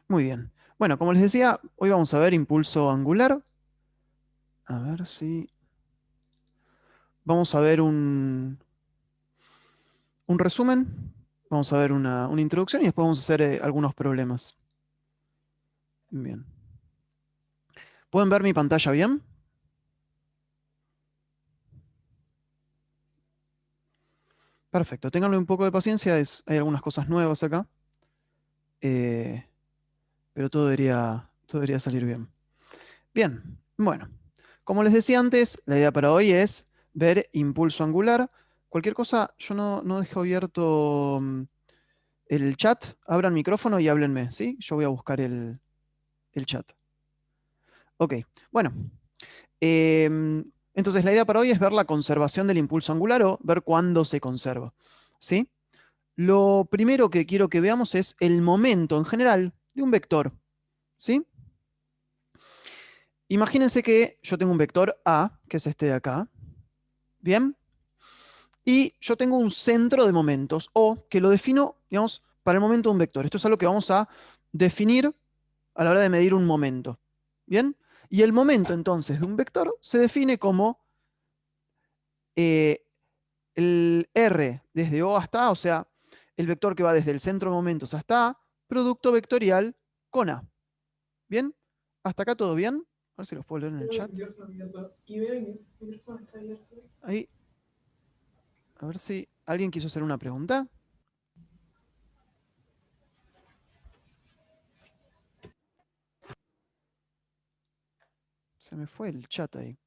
Muy bien. Bueno, como les decía, hoy vamos a ver impulso angular. A ver si... Vamos a ver un resumen. Vamos a ver una introducción y después vamos a hacer algunos problemas. Bien. ¿Pueden ver mi pantalla bien? Perfecto. Ténganle un poco de paciencia. Hay algunas cosas nuevas acá. eh, pero todo debería salir bien. Bien. Bueno. Como les decía antes, la idea para hoy es ver impulso angular. Cualquier cosa, yo no dejo abierto el chat. Abran micrófono y háblenme, ¿sí? Yo voy a buscar el chat. Ok, bueno. Entonces la idea para hoy es ver la conservación del impulso angular o ver cuándo se conserva, ¿sí? Lo primero que quiero que veamos es el momento en general de un vector, ¿sí? Imagínense que yo tengo un vector A, que es este de acá, ¿bien? Y yo tengo un centro de momentos, o que lo defino, digamos, para el momento de un vector. Esto es algo que vamos a definir a la hora de medir un momento. ¿Bien? Y el momento entonces de un vector se define como eh, el R desde O hasta A, o sea, el vector que va desde el centro de momentos hasta A, producto vectorial con A. ¿Bien? ¿Hasta acá todo bien? A ver si los puedo leer en el Tengo el chat. micrófono abierto. Y veo que el micrófono está abierto. Ahí, a ver si alguien quiso hacer una pregunta. Se me fue el chat ahí.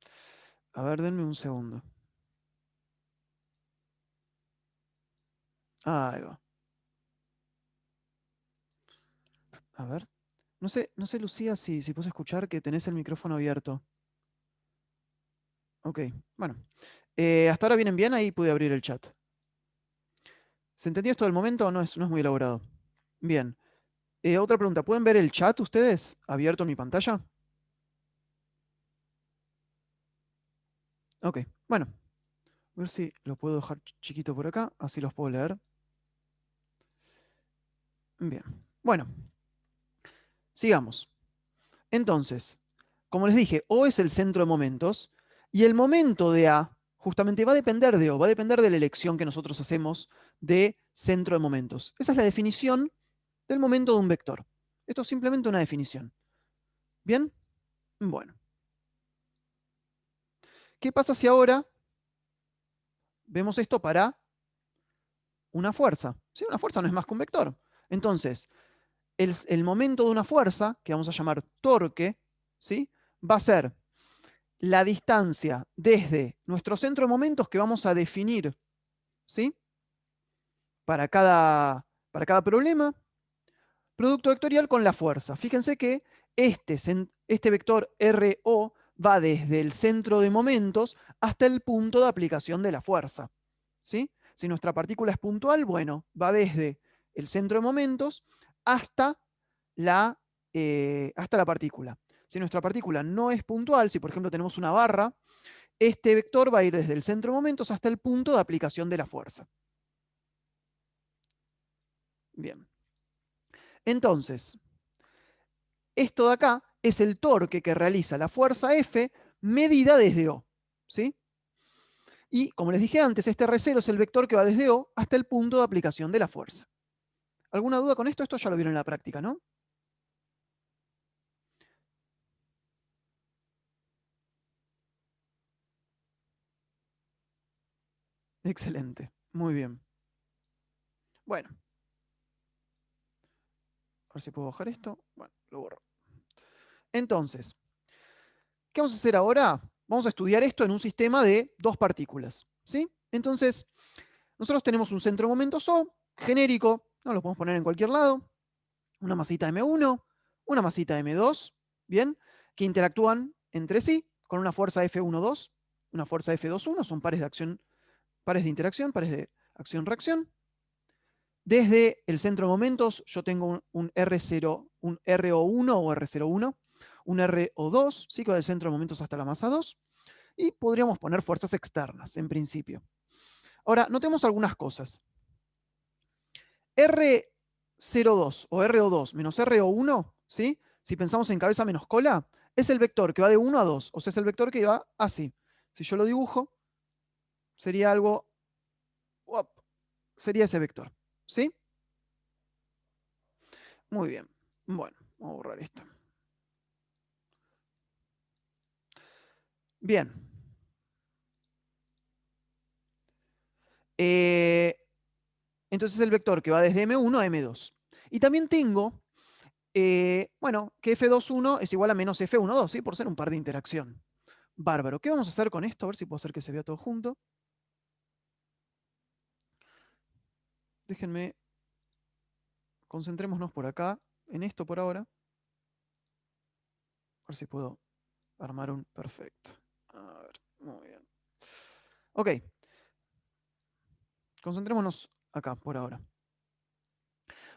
A ver, denme un segundo. Ah, ahí va. A ver. No sé, Lucía, si puedes escuchar que tenés el micrófono abierto. Ok, bueno. Hasta ahora vienen bien, ahí pude abrir el chat. ¿Se entendió esto del momento o no es muy elaborado? Bien. Otra pregunta, ¿pueden ver el chat ustedes abierto en mi pantalla? Ok, bueno. A ver si lo puedo dejar chiquito por acá, así los puedo leer. Bien. Bueno, sigamos. Entonces, como les dije, O es el centro de momentos y el momento de A justamente va a depender de O, va a depender de la elección que nosotros hacemos de centro de momentos. Esa es la definición del momento de un vector. Esto es simplemente una definición. ¿Bien? Bueno. ¿Qué pasa si ahora vemos esto para una fuerza? ¿Sí? Una fuerza no es más que un vector. Entonces, el momento de una fuerza, que vamos a llamar torque, ¿sí? Va a ser la distancia desde nuestro centro de momentos que vamos a definir, ¿sí? Para cada problema, producto vectorial con la fuerza. Fíjense que este vector RO va desde el centro de momentos hasta el punto de aplicación de la fuerza, ¿sí? Si nuestra partícula es puntual, bueno, va desde el centro de momentos hasta hasta la partícula. Si nuestra partícula no es puntual, si por ejemplo tenemos una barra, este vector va a ir desde el centro de momentos hasta el punto de aplicación de la fuerza. Bien. Entonces, esto de acá es el torque que realiza la fuerza F medida desde O. ¿Sí? Y como les dije antes, este R0 es el vector que va desde O hasta el punto de aplicación de la fuerza. ¿Alguna duda con esto? Esto ya lo vieron en la práctica, ¿no? Excelente. Muy bien. Bueno, a ver si puedo bajar esto. Bueno, lo borro. Entonces, ¿qué vamos a hacer ahora? Vamos a estudiar esto en un sistema de dos partículas. ¿Sí? Entonces, nosotros tenemos un centro de momentos O, genérico, no lo podemos poner en cualquier lado, una masita M1, una masita M2, ¿bien? Que interactúan entre sí con una fuerza F1,2, una fuerza F2,1, son pares de acción, pares de interacción, pares de acción-reacción. Desde el centro de momentos yo tengo un R0, un RO1 o R01, un RO2, ¿sí? Que va del centro de momentos hasta la masa 2, y podríamos poner fuerzas externas, en principio. Ahora, notemos algunas cosas. R02 o RO2 menos RO1, ¿sí? Si pensamos en cabeza menos cola, es el vector que va de 1 a 2, o sea, es el vector que va así. Si yo lo dibujo, sería algo, uop, sería ese vector, ¿sí? Muy bien. Bueno, vamos a borrar esto. Bien. Entonces el vector que va desde M1 a M2. Y también tengo, bueno, que F21 es igual a menos F12, ¿sí? Por ser un par de interacción. Bárbaro. ¿Qué vamos a hacer con esto? A ver si puedo hacer que se vea todo junto. Déjenme, concentrémonos por acá, en esto por ahora. A ver si puedo armar un perfecto. A ver, muy bien. Ok, concentrémonos acá por ahora.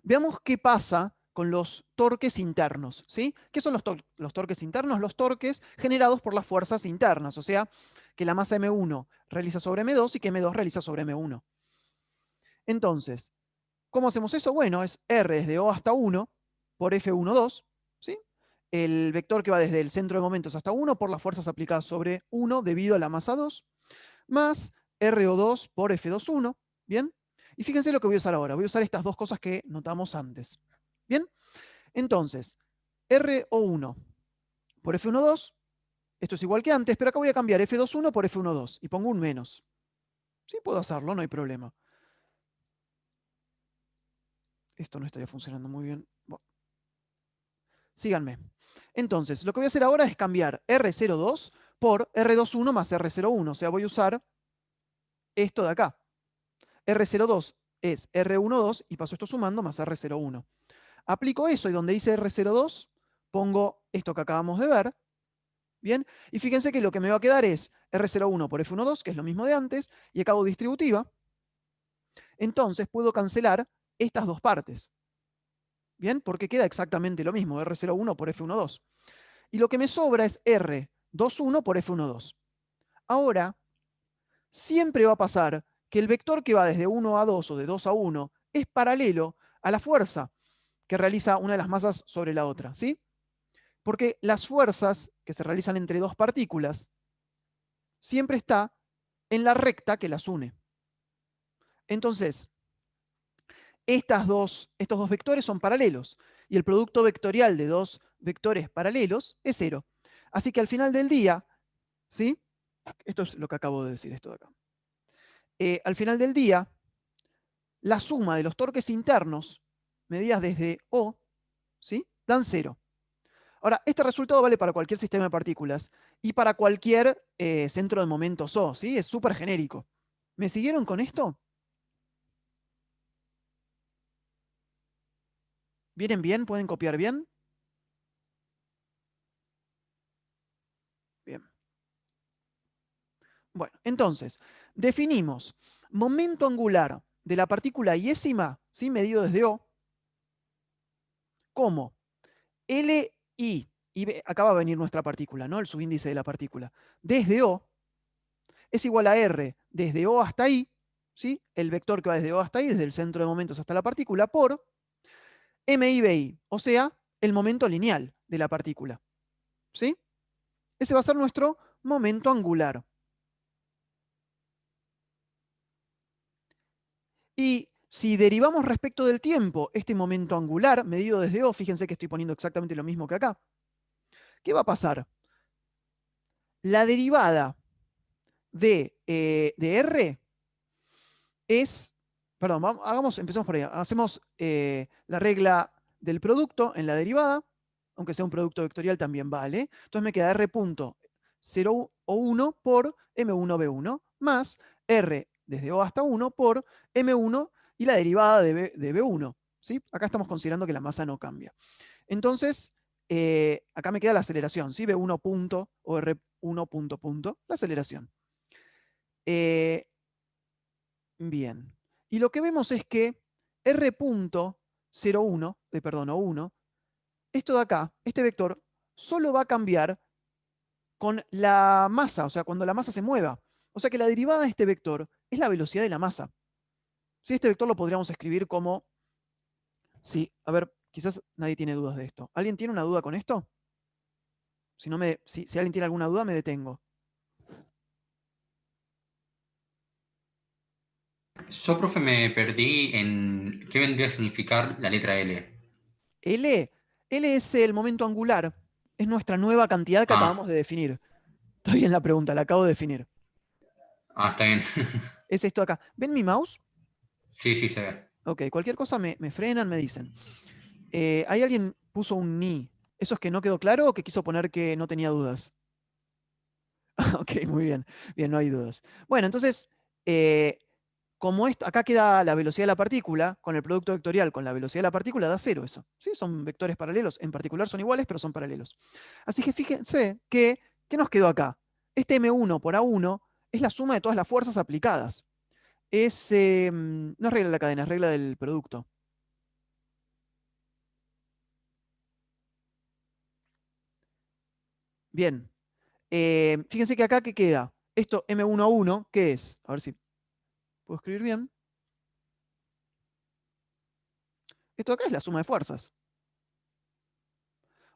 Veamos qué pasa con los torques internos, ¿sí? ¿Qué son los torques internos? Los torques generados por las fuerzas internas, o sea, que la masa M1 realiza sobre M2 y que M2 realiza sobre M1. Entonces, ¿cómo hacemos eso? Bueno, es R desde O hasta 1 por F12, ¿sí? El vector que va desde el centro de momentos hasta 1 por las fuerzas aplicadas sobre 1 debido a la masa 2, más RO2 por F21, ¿bien? Y fíjense lo que voy a usar ahora. Voy a usar estas dos cosas que notamos antes. ¿Bien? Entonces, RO1 por F12, esto es igual que antes, pero acá voy a cambiar F21 por F12 y pongo un menos. Sí, puedo hacerlo, no hay problema. Esto no estaría funcionando muy bien. Bueno, síganme. Entonces, lo que voy a hacer ahora es cambiar R02 por R21 más R01. O sea, voy a usar esto de acá. R02 es R12 y paso esto sumando más R01. Aplico eso y donde dice R02 pongo esto que acabamos de ver. Bien, y fíjense que lo que me va a quedar es R01 por F12, que es lo mismo de antes, y acá hago distributiva. Entonces puedo cancelar estas dos partes. Bien, porque queda exactamente lo mismo, R01 por F12. Y lo que me sobra es R21 por F12. Ahora, siempre va a pasar que el vector que va desde 1 a 2 o de 2 a 1 es paralelo a la fuerza que realiza una de las masas sobre la otra, ¿sí? Porque las fuerzas que se realizan entre dos partículas siempre está en la recta que las une. Entonces, estos dos vectores son paralelos y el producto vectorial de dos vectores paralelos es 0. Así que al final del día, ¿sí? Esto es lo que acabo de decir, esto de acá. Al final del día, la suma de los torques internos medidas desde O, ¿sí? Dan 0. Ahora, este resultado vale para cualquier sistema de partículas y para cualquier centro de momentos O, ¿sí? Es súper genérico. ¿Me siguieron con esto? ¿Vienen bien? ¿Pueden copiar bien? Bien. Bueno, entonces, definimos momento angular de la partícula iésima, ¿sí? Medido desde O, como LI, y acá va a venir nuestra partícula, ¿no? El subíndice de la partícula, desde O, es igual a R desde O hasta I, ¿sí? El vector que va desde O hasta I, desde el centro de momentos hasta la partícula, por MI/BI, o sea, el momento lineal de la partícula, ¿sí? Ese va a ser nuestro momento angular. Y si derivamos respecto del tiempo este momento angular medido desde O, fíjense que estoy poniendo exactamente lo mismo que acá, ¿qué va a pasar? La derivada de R es, perdón, empecemos por ahí. Hacemos la regla del producto en la derivada, aunque sea un producto vectorial también vale. Entonces me queda R punto 0 o 1 por M1B1 más R desde O hasta 1 por M1 y la derivada de B1. ¿Sí? Acá estamos considerando que la masa no cambia. Entonces, acá me queda la aceleración, ¿sí? B1 punto o R1 punto punto, la aceleración. Bien. Y lo que vemos es que R punto 01, perdón, o 1, esto de acá, este vector, solo va a cambiar con la masa, o sea, cuando la masa se mueva. O sea que la derivada de este vector es la velocidad de la masa. Si este vector lo podríamos escribir como Sí, a ver, quizás nadie tiene dudas de esto. ¿Alguien tiene una duda con esto? Si, no si alguien tiene alguna duda, me detengo. Yo, profe, me perdí en qué vendría a significar la letra L. L, L es el momento angular. Es nuestra nueva cantidad que acabamos Ah, de definir. Está bien la pregunta, la acabo de definir. está bien. Es esto acá. ¿Ven mi mouse? Sí, sí, se ve. Ok, cualquier cosa me frenan, me dicen. ¿Hay alguien puso un ni? ¿Eso es que no quedó claro o que quiso poner que no tenía dudas? Ok, muy bien. Bien, no hay dudas. Bueno, entonces, eh, como esto, acá queda la velocidad de la partícula, con el producto vectorial con la velocidad de la partícula da cero eso. ¿Sí? Son vectores paralelos, en particular son iguales, pero son paralelos. Así que fíjense que, ¿qué nos quedó acá? Este M1 por A1 es la suma de todas las fuerzas aplicadas. No es regla de la cadena, es regla del producto. Bien. Fíjense que acá, ¿qué queda? Esto M1 a 1, ¿qué es? A ver si puedo escribir bien. Esto acá es la suma de fuerzas.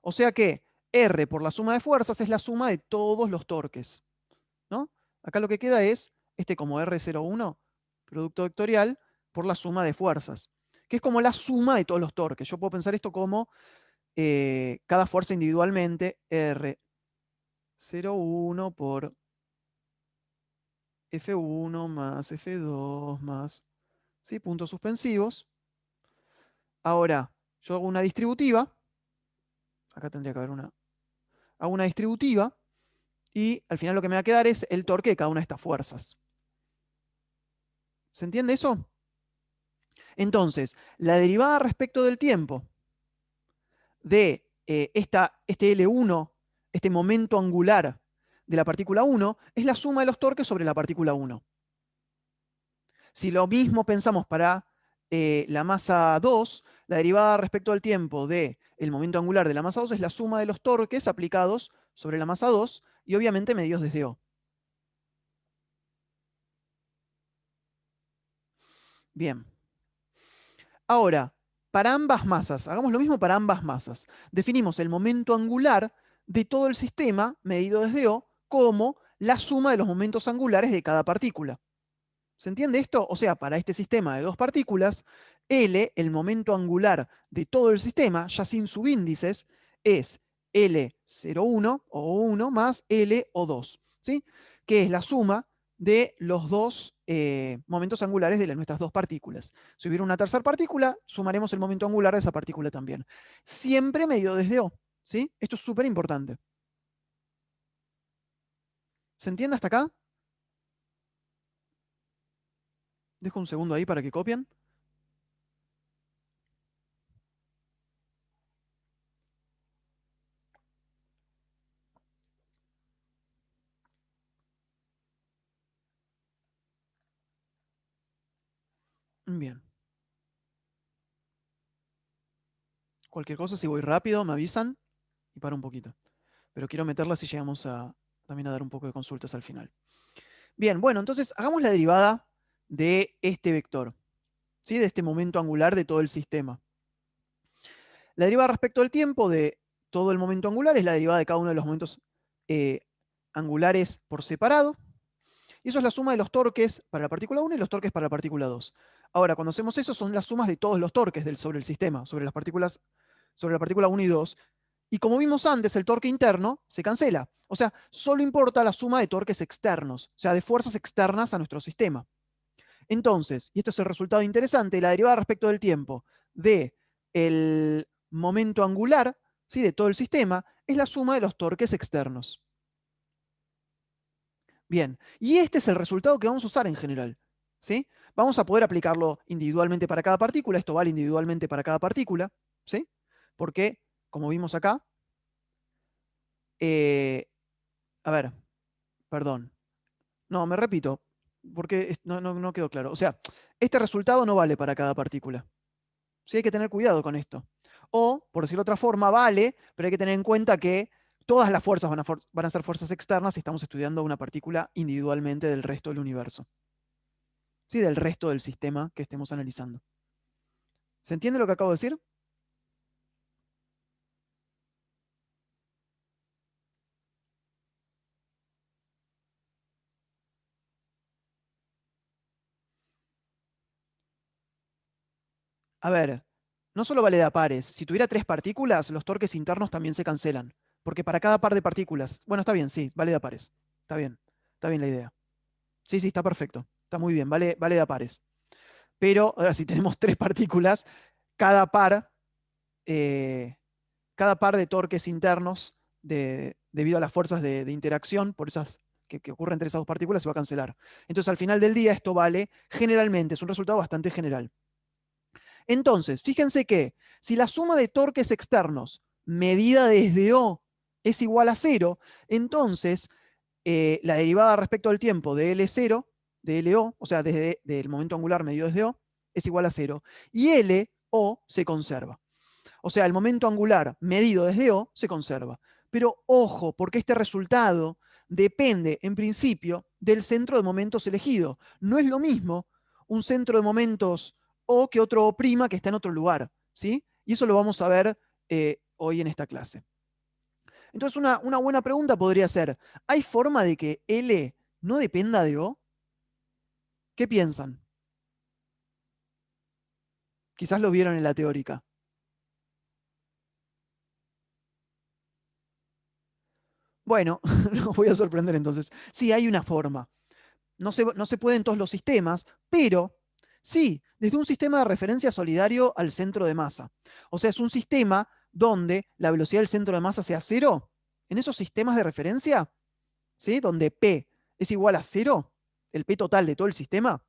O sea que R por la suma de fuerzas es la suma de todos los torques, ¿no? Acá lo que queda es este como R01, producto vectorial, por la suma de fuerzas, que es como la suma de todos los torques. Yo puedo pensar esto como cada fuerza individualmente, R01 por F1 más F2 más, ¿sí? Puntos suspensivos. Ahora, yo hago una distributiva, acá tendría que haber hago una distributiva, y al final lo que me va a quedar es el torque de cada una de estas fuerzas. ¿Se entiende eso? Entonces, la derivada respecto del tiempo de este L1, este momento angular de la partícula 1, es la suma de los torques sobre la partícula 1. Si lo mismo pensamos para la masa 2, la derivada respecto al tiempo del momento angular de la masa 2 es la suma de los torques aplicados sobre la masa 2 y obviamente medidos desde O. Bien. Ahora, para ambas masas, hagamos lo mismo para ambas masas. Definimos el momento angular de todo el sistema, medido desde O, como la suma de los momentos angulares de cada partícula. ¿Se entiende esto? O sea, para este sistema de dos partículas, L, el momento angular de todo el sistema, ya sin subíndices, es L01 o 1 más L o 2, ¿sí? Que es la suma de los dos momentos angulares de nuestras dos partículas. Si hubiera una tercera partícula, sumaremos el momento angular de esa partícula también. Siempre medido desde O, ¿sí? Esto es súper importante. ¿Se entiende hasta acá? Dejo un segundo ahí para que copien. Bien. Cualquier cosa, si voy rápido, me avisan y paro un poquito. Pero quiero meterla si llegamos también a dar un poco de consultas al final. Bien, bueno, entonces hagamos la derivada de este vector, ¿sí? De este momento angular de todo el sistema. La derivada respecto al tiempo de todo el momento angular es la derivada de cada uno de los momentos eh, angulares por separado. Y eso es la suma de los torques para la partícula 1 y los torques para la partícula 2. Ahora, cuando hacemos eso, son las sumas de todos los torques sobre el sistema, sobre las partículas, sobre la partícula 1 y 2. Y como vimos antes, el torque interno se cancela. O sea, solo importa la suma de torques externos, o sea, de fuerzas externas a nuestro sistema. Entonces, y esto es el resultado interesante, la derivada respecto del tiempo de el momento angular, ¿sí? De todo el sistema es la suma de los torques externos. Bien, y este es el resultado que vamos a usar en general, ¿sí? Vamos a poder aplicarlo individualmente para cada partícula, esto vale individualmente para cada partícula, ¿sí? Porque, como vimos acá, eh, a ver, perdón, no, me repito, porque no quedó claro. O sea, este resultado no vale para cada partícula, ¿sí? Hay que tener cuidado con esto. O, por decirlo de otra forma, vale, pero hay que tener en cuenta que todas las fuerzas van a ser fuerzas externas si estamos estudiando una partícula individualmente del resto del universo. ¿Sí? Del resto del sistema que estemos analizando. ¿Se entiende lo que acabo de decir? A ver, no solo vale de a pares. Si tuviera 3 partículas, los torques internos también se cancelan. Porque para cada par de partículas. Bueno, está bien, sí, vale de a pares. Está bien. Está bien la idea. Sí, sí, está perfecto. Está muy bien, vale de a pares. Pero ahora, si tenemos 3 partículas, cada par, eh, cada par de torques internos, debido a las fuerzas de interacción por esas que ocurren entre esas dos partículas, se va a cancelar. Entonces, al final del día, esto vale generalmente, es un resultado bastante general. Entonces, fíjense que si la suma de torques externos medida desde O es igual a 0, entonces la derivada respecto al tiempo de L0, de LO, o sea, desde el momento angular medido desde O, es igual a 0. Y LO se conserva. O sea, el momento angular medido desde O se conserva. Pero ojo, porque este resultado depende, en principio, del centro de momentos elegido. No es lo mismo un centro de momentos O que otro O' que está en otro lugar. ¿Sí? Y eso lo vamos a ver hoy en esta clase. Entonces, una buena pregunta podría ser, ¿hay forma de que L no dependa de O? ¿Qué piensan? Quizás lo vieron en la teórica. Bueno, los voy a sorprender entonces. Sí, hay una forma. No se puede en todos los sistemas, pero sí, desde un sistema de referencia solidario al centro de masa. O sea, es un sistema donde la velocidad del centro de masa sea cero. En esos sistemas de referencia, ¿sí? Donde P es igual a cero, el P total de todo el sistema,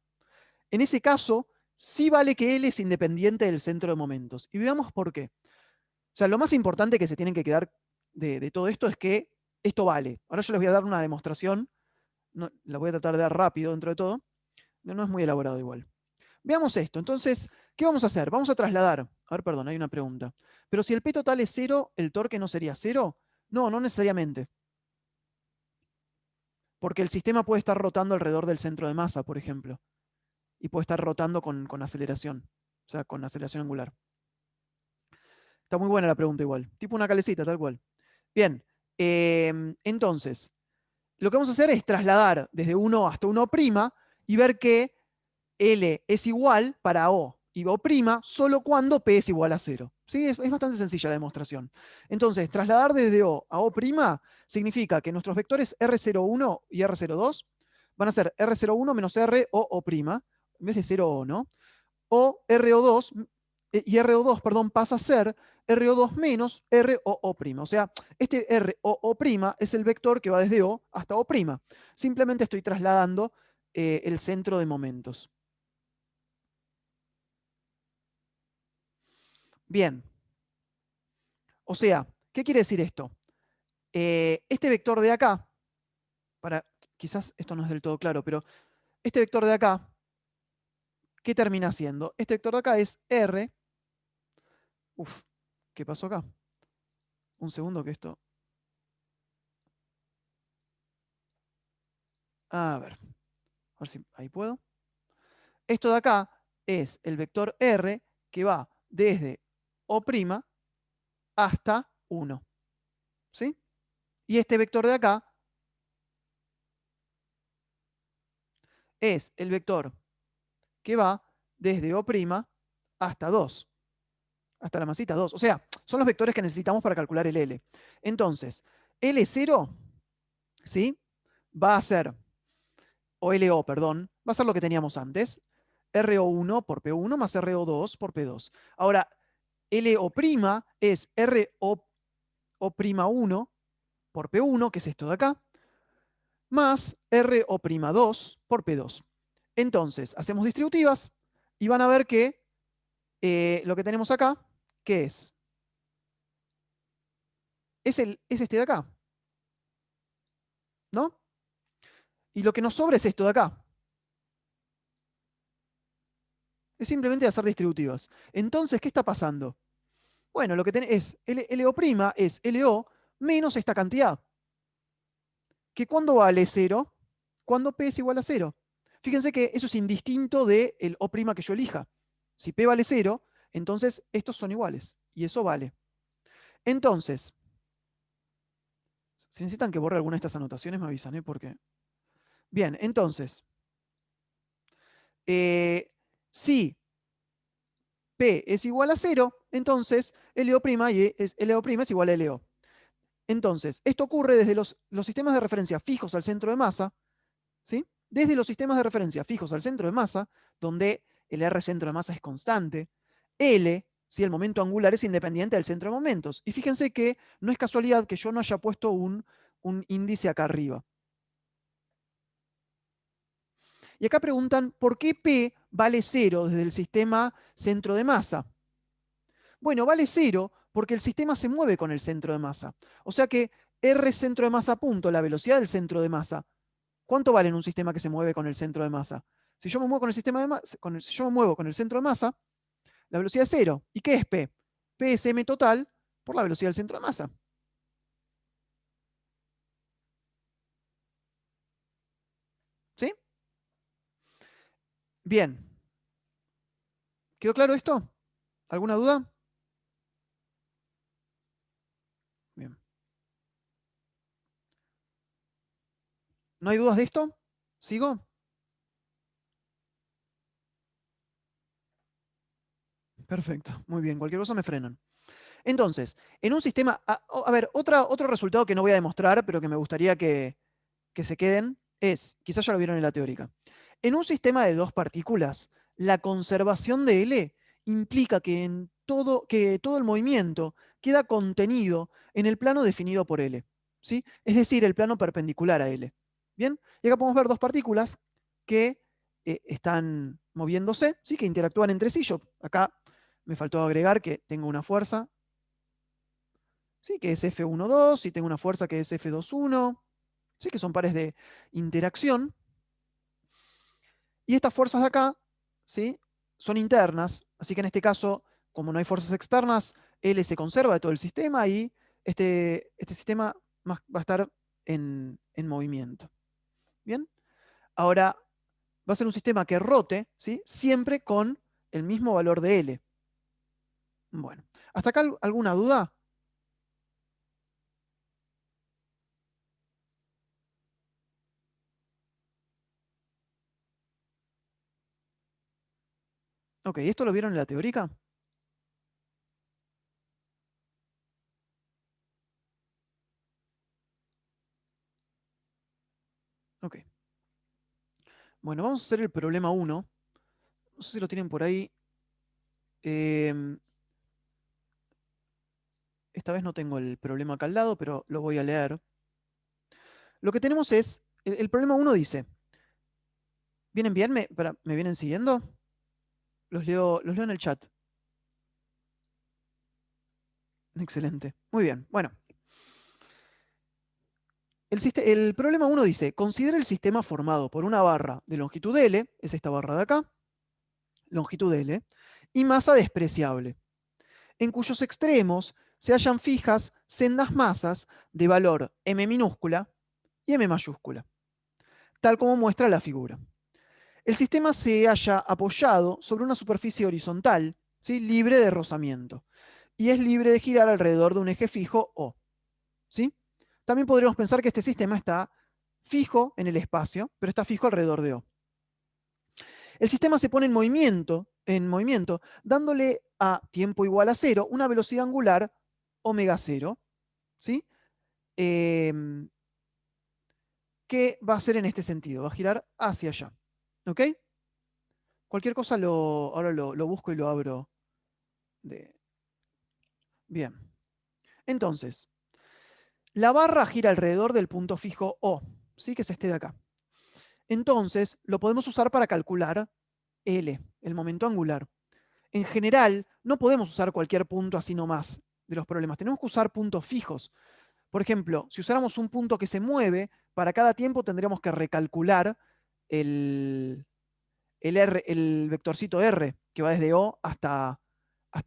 en ese caso, sí vale que L es independiente del centro de momentos. Y veamos por qué. O sea, lo más importante que se tienen que quedar de todo esto es que esto vale. Ahora yo les voy a dar una demostración. No, la voy a tratar de dar rápido dentro de todo. No es muy elaborado igual. Veamos esto. Entonces, ¿qué vamos a hacer? Vamos a trasladar. A ver, perdón, hay una pregunta. Pero si el P total es cero, ¿el torque no sería cero? No, no necesariamente. Porque el sistema puede estar rotando alrededor del centro de masa, por ejemplo. Y puede estar rotando con aceleración. O sea, con aceleración angular. Está muy buena la pregunta igual. Tipo una calecita, tal cual. Bien. Entonces, lo que vamos a hacer es trasladar desde 1 hasta 1' y ver que L es igual para O y O' solo cuando P es igual a 0. ¿Sí? Es bastante sencilla la demostración. Entonces, trasladar desde O a O' significa que nuestros vectores R01 y R02 van a ser R01 menos R o O', en vez de 0 O, ¿no? O RO2, y RO2, perdón, pasa a ser RO2 menos ROO'. O sea, este ROO' es el vector que va desde O hasta O'. Simplemente estoy trasladando el centro de momentos. Bien. O sea, ¿qué quiere decir esto? Este vector de acá, quizás esto no es del todo claro, pero este vector de acá, ¿qué termina siendo? Este vector de acá es R. Uf, ¿qué pasó acá? Un segundo que esto... A ver si ahí puedo. Esto de acá es el vector R que va desde O' hasta 1. ¿Sí? Y este vector de acá es el vector que va desde O' hasta 2. Hasta la masita 2. O sea, son los vectores que necesitamos para calcular el L. Entonces, L0, ¿sí? Va a ser, o LO, perdón, va a ser lo que teníamos antes. RO1 por P1 más RO2 por P2. Ahora, LO' es RO'1 por P1, que es esto de acá, más RO'2 por P2. Entonces, hacemos distributivas y van a ver que lo que tenemos acá, ¿qué es? Es este de acá, ¿no? Y lo que nos sobra es esto de acá. Es simplemente hacer distributivas. Entonces, ¿qué está pasando? Bueno, lo que es LO' es LO menos esta cantidad. ¿Que cuándo vale 0? Cuando P es igual a 0. Fíjense que eso es indistinto del O' que yo elija. Si P vale 0, Entonces, estos son iguales y eso vale. Entonces, si necesitan que borre alguna de estas anotaciones, me avisan, porque... Bien, entonces, si P es igual a 0, entonces LO' es igual a LO. Entonces, esto ocurre desde los sistemas de referencia fijos al centro de masa, ¿sí? Desde los sistemas de referencia fijos al centro de masa, donde el R centro de masa es constante, L, si el momento angular es independiente del centro de momentos. Y fíjense que no es casualidad que yo no haya puesto un índice acá arriba. Y acá preguntan, ¿por qué P vale 0 desde el sistema centro de masa? Bueno, vale 0 porque el sistema se mueve con el centro de masa. O sea que R centro de masa punto, la velocidad del centro de masa, ¿cuánto vale en un sistema que se mueve con el centro de masa? Si yo me muevo con el sistema de masa, si yo me muevo con el centro de masa, la velocidad es 0. ¿Y qué es P? P es m total por la velocidad del centro de masa. ¿Sí? Bien. ¿Quedó claro esto? ¿Alguna duda? Bien. ¿No hay dudas de esto? ¿Sigo? Perfecto, muy bien. Cualquier cosa me frenan. Entonces, en un sistema... A ver, otro resultado que no voy a demostrar, pero que me gustaría que se queden, es, quizás ya lo vieron en la teórica. En un sistema de dos partículas, la conservación de L implica que todo el movimiento queda contenido en el plano definido por L, ¿sí? Es decir, el plano perpendicular a L. ¿Bien? Y acá podemos ver dos partículas que están moviéndose, ¿sí? Que interactúan entre sí. Yo acá me faltó agregar que tengo una fuerza, ¿sí? Que es F1,2 y tengo una fuerza que es F2,1, ¿sí? Que son pares de interacción. Y estas fuerzas de acá, ¿sí? Son internas, así que en este caso, como no hay fuerzas externas, L se conserva de todo el sistema y este sistema va a estar en movimiento. ¿Bien? Ahora, va a ser un sistema que rote, ¿sí? Siempre con el mismo valor de L. Bueno, ¿hasta acá alguna duda? Ok, ¿esto lo vieron en la teórica? Ok. Bueno, vamos a hacer el problema 1. No sé si lo tienen por ahí. Esta vez no tengo el problema acá al lado, pero lo voy a leer. Lo que tenemos es, el problema 1 dice, ¿vienen bien? ¿Me vienen siguiendo? Los leo en el chat. Excelente. Muy bien. Bueno, el problema 1 dice, considera el sistema formado por una barra de longitud L, es esta barra de acá, longitud L, y masa despreciable, en cuyos extremos se hallan fijas sendas masas de valor m minúscula y m mayúscula, tal como muestra la figura. El sistema se halla apoyado sobre una superficie horizontal, ¿sí? Libre de rozamiento, y es libre de girar alrededor de un eje fijo O. ¿Sí? También podríamos pensar que este sistema está fijo en el espacio, pero está fijo alrededor de O. El sistema se pone en movimiento, dándole a tiempo igual a 0 una velocidad angular omega 0, ¿sí? Que va a ser en este sentido, va a girar hacia allá. ¿Ok? Cualquier cosa ahora lo busco y lo abro. Bien. Entonces, la barra gira alrededor del punto fijo O, ¿sí? Que es este de acá. Entonces, lo podemos usar para calcular L, el momento angular. En general, no podemos usar cualquier punto así nomás de los problemas. Tenemos que usar puntos fijos. Por ejemplo, si usáramos un punto que se mueve, para cada tiempo tendríamos que recalcular el vectorcito R, que va desde O hasta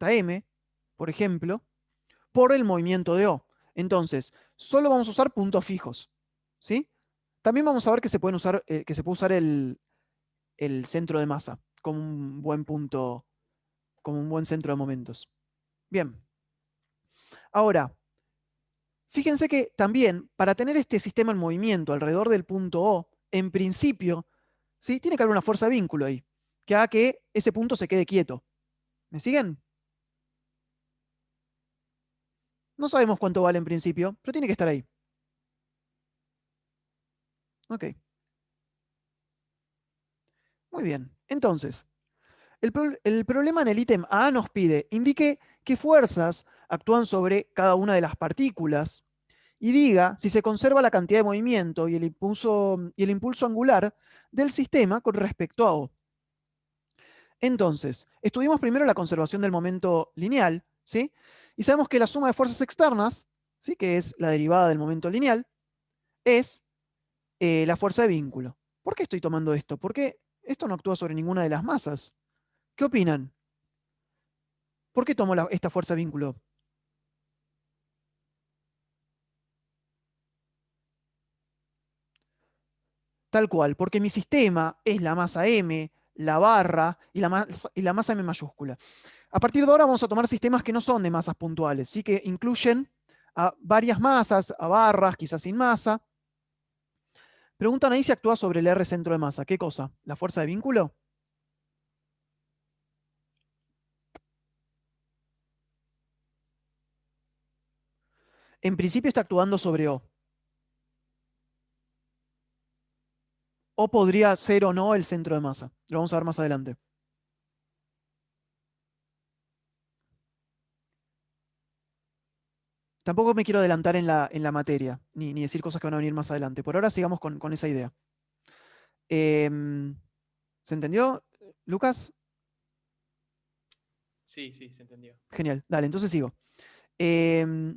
M, por ejemplo, por el movimiento de O. Entonces, solo vamos a usar puntos fijos. ¿Sí? También vamos a ver que se puede usar el centro de masa como un buen punto como un buen centro de momentos. Bien. Ahora, fíjense que también para tener este sistema en movimiento alrededor del punto O, en principio, ¿sí? Tiene que haber una fuerza de vínculo ahí, que haga que ese punto se quede quieto. ¿Me siguen? No sabemos cuánto vale en principio, pero tiene que estar ahí. Ok. Muy bien. Entonces, el problema en el ítem A nos pide indique qué fuerzas actúan sobre cada una de las partículas y diga si se conserva la cantidad de movimiento y el impulso angular del sistema con respecto a O. Entonces, estudiamos primero la conservación del momento lineal, ¿sí? Y sabemos que la suma de fuerzas externas, ¿sí? Que es la derivada del momento lineal, es la fuerza de vínculo. ¿Por qué estoy tomando esto? Porque esto no actúa sobre ninguna de las masas. ¿Qué opinan? ¿Por qué tomo esta fuerza de vínculo? Tal cual, porque mi sistema es la masa m, la barra y la masa m mayúscula. A partir de ahora vamos a tomar sistemas que no son de masas puntuales, ¿sí? Que incluyen a varias masas, a barras, quizás sin masa. Preguntan ahí si actúa sobre el R centro de masa. ¿Qué cosa? ¿La fuerza de vínculo? En principio está actuando sobre O. O podría ser o no el centro de masa. Lo vamos a ver más adelante. Tampoco me quiero adelantar en la materia, ni decir cosas que van a venir más adelante. Por ahora sigamos con esa idea. Em, ¿Se entendió, Lucas? Sí, sí, se entendió. Genial. Dale, entonces sigo. Em,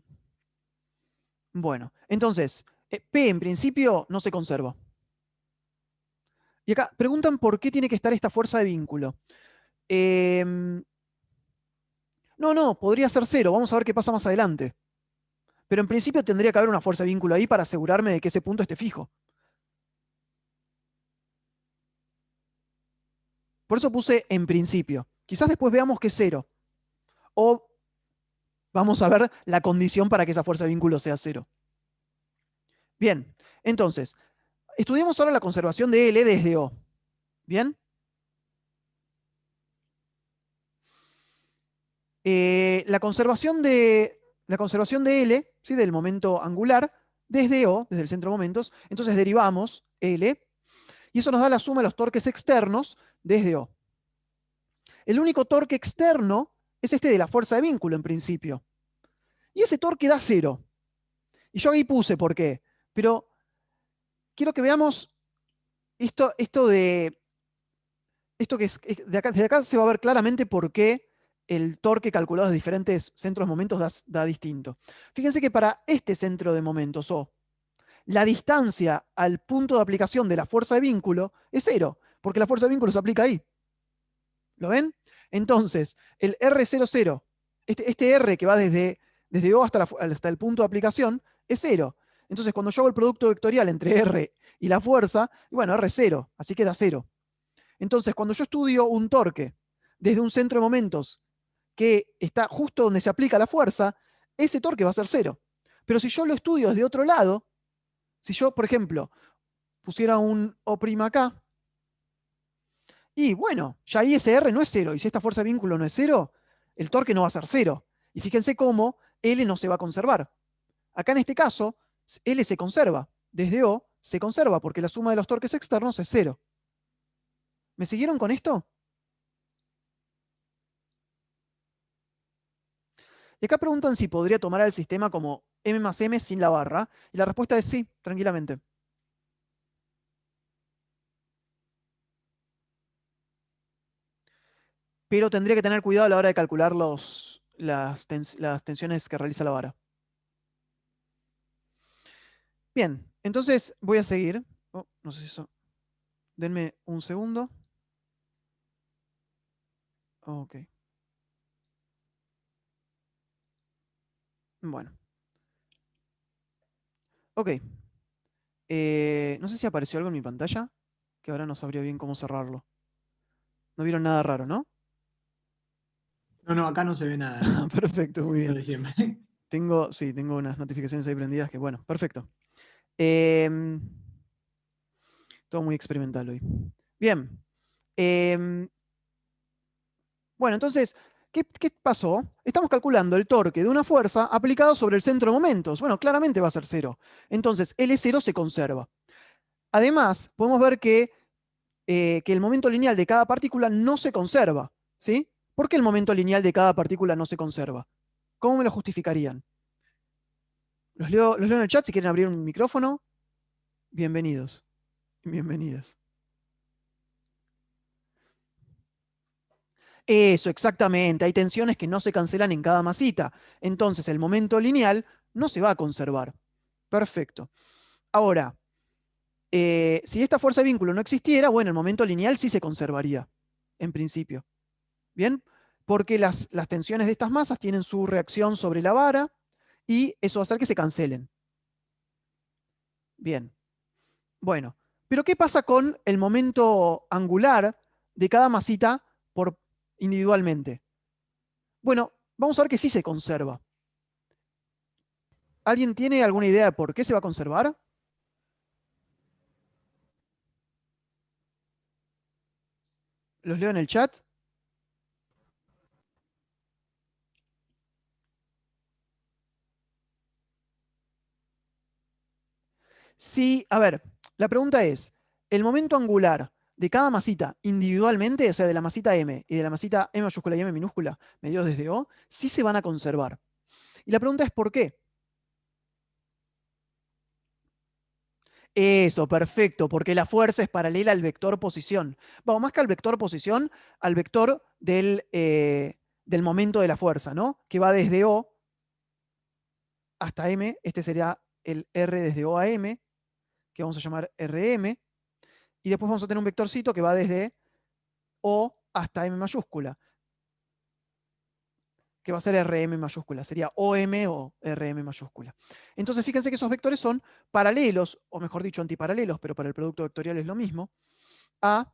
bueno, entonces, P en principio no se conserva. Y acá preguntan por qué tiene que estar esta fuerza de vínculo. Em, no, podría ser cero. Vamos a ver qué pasa más adelante. Pero en principio tendría que haber una fuerza de vínculo ahí para asegurarme de que ese punto esté fijo. Por eso puse en principio. Quizás después veamos que es cero. O vamos a ver la condición para que esa fuerza de vínculo sea cero. Bien, entonces, estudiamos ahora la conservación de L desde O. ¿Bien? La conservación de L, ¿sí? Del momento angular, desde O, desde el centro de momentos, entonces derivamos L, y eso nos da la suma de los torques externos desde O. El único torque externo es este de la fuerza de vínculo, en principio. Y ese torque da cero. Y yo ahí puse por qué. Pero quiero que veamos esto de. Esto que es. Desde acá se va a ver claramente por qué el torque calculado de diferentes centros de momentos da distinto. Fíjense que para este centro de momentos, O, la distancia al punto de aplicación de la fuerza de vínculo es cero, porque la fuerza de vínculo se aplica ahí. ¿Lo ven? Entonces, el R00, este R que va desde O hasta el punto de aplicación, es cero. Entonces, cuando yo hago el producto vectorial entre R y la fuerza, bueno, R es cero, así queda cero. Entonces, cuando yo estudio un torque desde un centro de momentos que está justo donde se aplica la fuerza, ese torque va a ser cero. Pero si yo lo estudio desde otro lado, si yo, por ejemplo, pusiera un O' acá, y bueno, ya ahí ese R no es cero. Y si esta fuerza de vínculo no es cero, el torque no va a ser cero. Y fíjense cómo L no se va a conservar. Acá en este caso, L se conserva. Desde O se conserva porque la suma de los torques externos es cero. ¿Me siguieron con esto? Y acá preguntan si podría tomar el sistema como M más M sin la barra. Y la respuesta es sí, tranquilamente. Pero tendría que tener cuidado a la hora de calcular las tensiones que realiza la vara. Bien, entonces voy a seguir. Oh, no sé si eso. Denme un segundo. Ok. Bueno. Ok. No sé si apareció algo en mi pantalla, que ahora no sabría bien cómo cerrarlo. No vieron nada raro, ¿no? No, acá no se ve nada. Perfecto, muy Lo bien. de siempre. Sí, tengo unas notificaciones ahí prendidas que, bueno, perfecto. Em, todo muy experimental hoy. Bien. Em, bueno, entonces, ¿qué pasó? Estamos calculando el torque de una fuerza aplicado sobre el centro de momentos. Bueno, claramente va a ser cero. Entonces, L0 se conserva. Además, podemos ver que el momento lineal de cada partícula no se conserva. ¿Sí? ¿Por qué el momento lineal de cada partícula no se conserva? ¿Cómo me lo justificarían? Los leo en el chat si quieren abrir un micrófono. Bienvenidos. Bienvenidas. Eso, exactamente. Hay tensiones que no se cancelan en cada masita. Entonces el momento lineal no se va a conservar. Perfecto. Ahora, si esta fuerza de vínculo no existiera, bueno, el momento lineal sí se conservaría, en principio. ¿Bien? Porque las tensiones de estas masas tienen su reacción sobre la vara y eso va a hacer que se cancelen. Bien. Bueno, pero ¿qué pasa con el momento angular de cada masita individualmente? Bueno, vamos a ver que sí se conserva. ¿Alguien tiene alguna idea de por qué se va a conservar? Los leo en el chat. Sí, a ver, la pregunta es, ¿el momento angular de cada masita individualmente, o sea, de la masita M y de la masita M mayúscula y M minúscula, medidos desde O, sí se van a conservar? Y la pregunta es ¿por qué? Eso, perfecto, porque la fuerza es paralela al vector posición. Vamos, más que al vector posición, al vector del momento de la fuerza, ¿no? Que va desde O hasta M. Este sería el R desde O a M, que vamos a llamar RM. Y después vamos a tener un vectorcito que va desde O hasta M mayúscula, que va a ser RM mayúscula. Sería OM o RM mayúscula. Entonces, fíjense que esos vectores son paralelos, o mejor dicho, antiparalelos, pero para el producto vectorial es lo mismo, a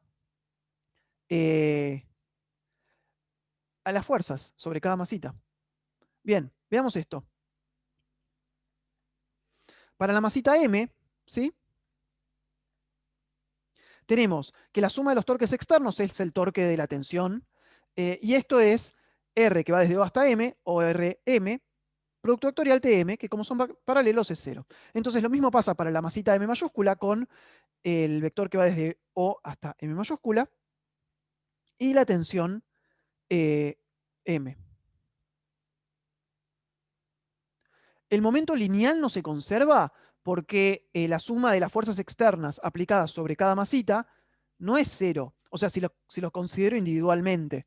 eh, a las fuerzas sobre cada masita. Bien, veamos esto. Para la masita M, ¿sí? Tenemos que la suma de los torques externos es el torque de la tensión, y esto es R que va desde O hasta M, o RM, producto vectorial TM, que como son paralelos es cero. Entonces lo mismo pasa para la masita M mayúscula con el vector que va desde O hasta M mayúscula, y la tensión M. El momento lineal no se conserva porque la suma de las fuerzas externas aplicadas sobre cada masita no es cero. O sea, si lo considero individualmente.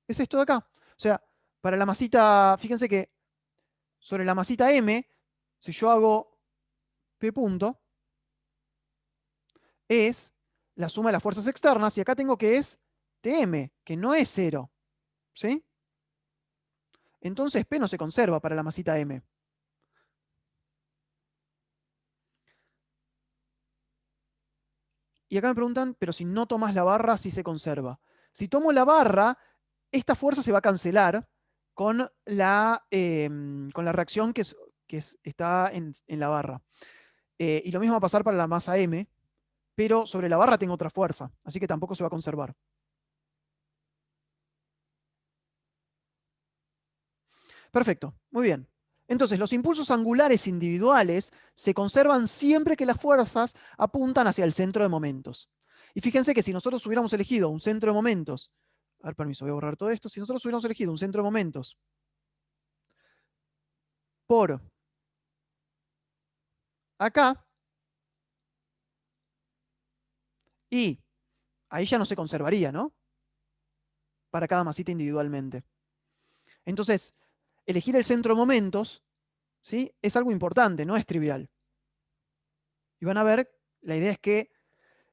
Es esto de acá. O sea, para la masita, fíjense que sobre la masita M, si yo hago P punto, es la suma de las fuerzas externas, y acá tengo que es TM, que no es cero. ¿Sí? Entonces P no se conserva para la masita M. Y acá me preguntan, pero si no tomas la barra, sí se conserva. Si tomo la barra, esta fuerza se va a cancelar con la reacción está en la barra. Y lo mismo va a pasar para la masa M, pero sobre la barra tengo otra fuerza, así que tampoco se va a conservar. Perfecto, muy bien. Entonces, los impulsos angulares individuales se conservan siempre que las fuerzas apuntan hacia el centro de momentos. Y fíjense que si nosotros hubiéramos elegido un centro de momentos, a ver, permiso, voy a borrar todo esto. Si nosotros hubiéramos elegido un centro de momentos por acá, y ahí ya no se conservaría, ¿no? Para cada masita individualmente. Entonces, elegir el centro de momentos, ¿sí? Es algo importante, no es trivial. Y van a ver, la idea es que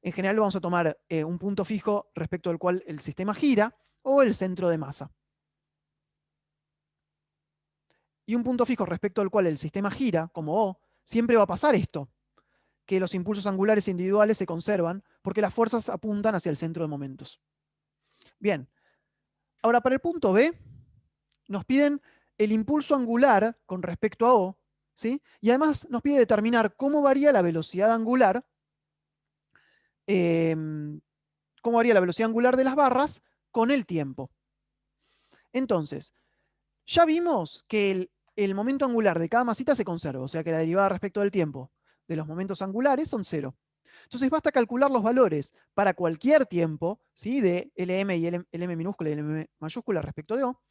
en general vamos a tomar un punto fijo respecto al cual el sistema gira, o el centro de masa. Y un punto fijo respecto al cual el sistema gira, como O, siempre va a pasar esto, que los impulsos angulares individuales se conservan porque las fuerzas apuntan hacia el centro de momentos. Bien, Ahora, para el punto B, nos piden el impulso angular con respecto a O, ¿sí? Y además nos pide determinar cómo varía la velocidad angular, cómo varía la velocidad angular de las barras con el tiempo. Entonces, ya vimos que el momento angular de cada masita se conserva, o sea que la derivada respecto del tiempo de los momentos angulares son 0. Entonces basta calcular los valores para cualquier tiempo, ¿sí? De Lm y Lm minúscula y Lm mayúscula respecto de O,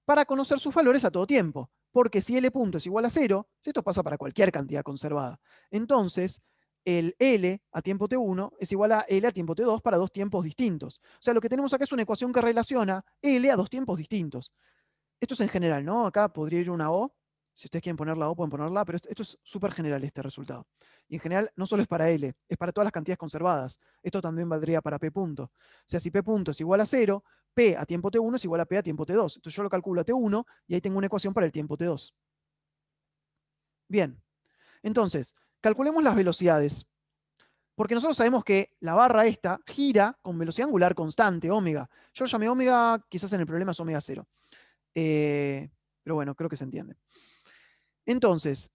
para conocer sus valores a todo tiempo. Porque si L punto es igual a 0, esto pasa para cualquier cantidad conservada, entonces el L a tiempo t1 es igual a L a tiempo t2 para dos tiempos distintos. O sea, lo que tenemos acá es una ecuación que relaciona L a dos tiempos distintos. Esto es en general, ¿no? Acá podría ir una O. Si ustedes quieren poner la O, pueden ponerla, pero esto es súper general, este resultado. Y en general, no solo es para L, es para todas las cantidades conservadas. Esto también valdría para P punto. O sea, si P punto es igual a 0, P a tiempo T1 es igual a P a tiempo T2. Entonces yo lo calculo a T1 y ahí tengo una ecuación para el tiempo T2. Bien, entonces, calculemos las velocidades. Porque nosotros sabemos que la barra esta gira con velocidad angular constante, omega. Yo lo llamé omega, quizás en el problema es omega 0. Pero bueno, creo que se entiende. Entonces,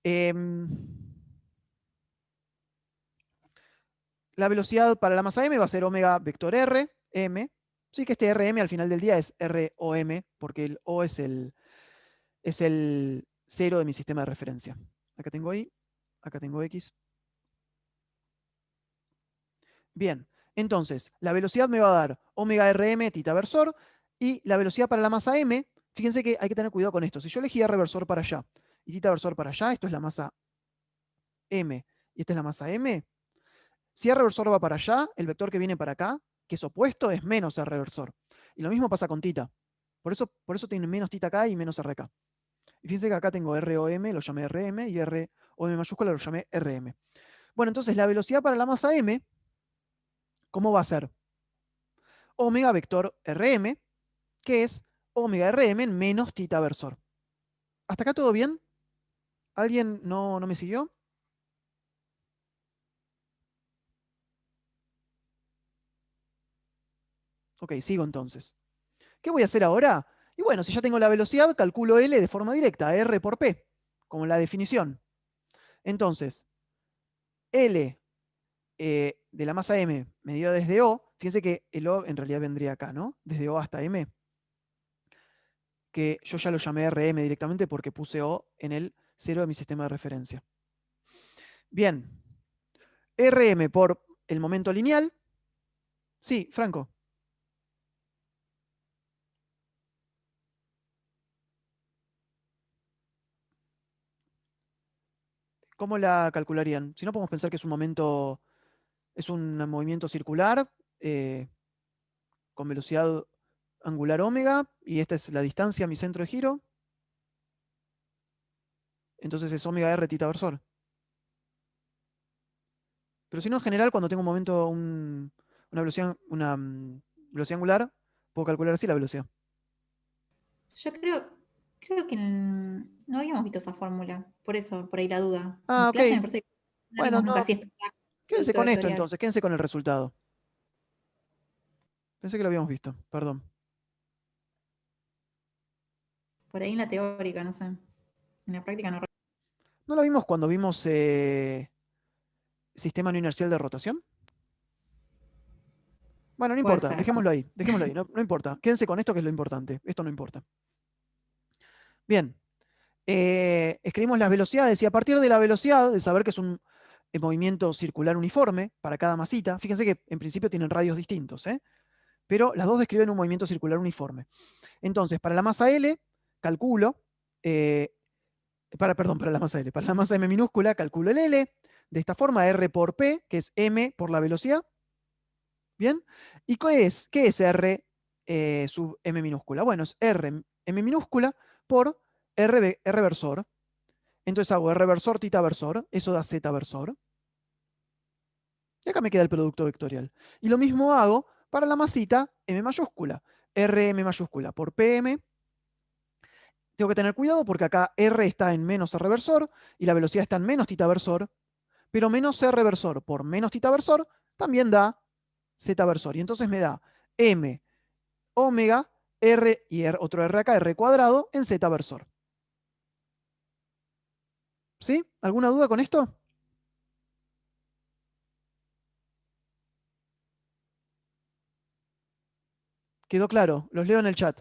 la velocidad para la masa m va a ser omega vector r, m. Sí que este rm al final del día es ROM, porque el O es el 0 de mi sistema de referencia. Acá tengo Y, acá tengo X. Bien, entonces, la velocidad me va a dar omega rm tita versor, y la velocidad para la masa m, fíjense que hay que tener cuidado con esto. Si yo elegí r versor para allá y tita versor para allá, esto es la masa m y esta es la masa m, si r versor va para allá, el vector que viene para acá, que es opuesto, es menos r versor. Y lo mismo pasa con tita. Por eso tiene menos tita acá y menos r acá. Y fíjense que acá tengo ROM, lo llamé RM, y ROM mayúscula lo llamé RM. Bueno, entonces la velocidad para la masa m, ¿cómo va a ser? Omega vector RM, que es omega RM en menos tita versor. ¿Hasta acá todo bien? ¿Alguien no me siguió? Ok, sigo entonces. ¿Qué voy a hacer ahora? Y bueno, si ya tengo la velocidad, calculo L de forma directa, R por P, como en la definición. Entonces, L de la masa M medida desde O, fíjense que el O en realidad vendría acá, ¿no? Desde O hasta M, que yo ya lo llamé RM directamente porque puse O en el 0 de mi sistema de referencia. Bien, RM por el momento lineal. Sí, Franco. ¿Cómo la calcularían? Si no, podemos pensar que es un momento, es un movimiento circular con velocidad angular omega, y esta es la distancia a mi centro de giro. Entonces es omega r tita versor. Pero si no, en general, cuando tengo un momento, una velocidad angular, puedo calcular así la velocidad. Yo creo que no habíamos visto esa fórmula, por eso, por ahí la duda. En Ah, ok. clase me parece que no la Bueno, vimos nunca no, así explicada, quédense producto con esto vectorial. entonces, quédense con el resultado. Pensé que lo habíamos visto, perdón. Por ahí en la teórica, no sé. En la práctica no. ¿No lo vimos cuando vimos sistema no inercial de rotación? Bueno, no Puede importa, ser. dejémoslo ahí, no importa. Quédense con esto que es lo importante, esto no importa. Bien, escribimos las velocidades y a partir de la velocidad, de saber que es un movimiento circular uniforme para cada masita, fíjense que en principio tienen radios distintos, pero las dos describen un movimiento circular uniforme. Entonces, para la masa L, calculo, perdón, para la masa L, para la masa M minúscula, calculo el L, de esta forma, R por P, que es M por la velocidad. ¿Bien? ¿Y qué es R sub M minúscula? Bueno, es R M minúscula por R versor. Entonces hago R versor, tita versor, eso da Z versor. Y acá me queda el producto vectorial. Y lo mismo hago para la masita M mayúscula. RM mayúscula por PM. Tengo que tener cuidado porque acá R está en menos R versor y la velocidad está en menos tita versor. Pero menos R versor por menos tita versor también da Z versor. Y entonces me da M omega R y otro R acá, R cuadrado, en Z versor. ¿Sí? ¿Alguna duda con esto? ¿Quedó claro? Los leo en el chat.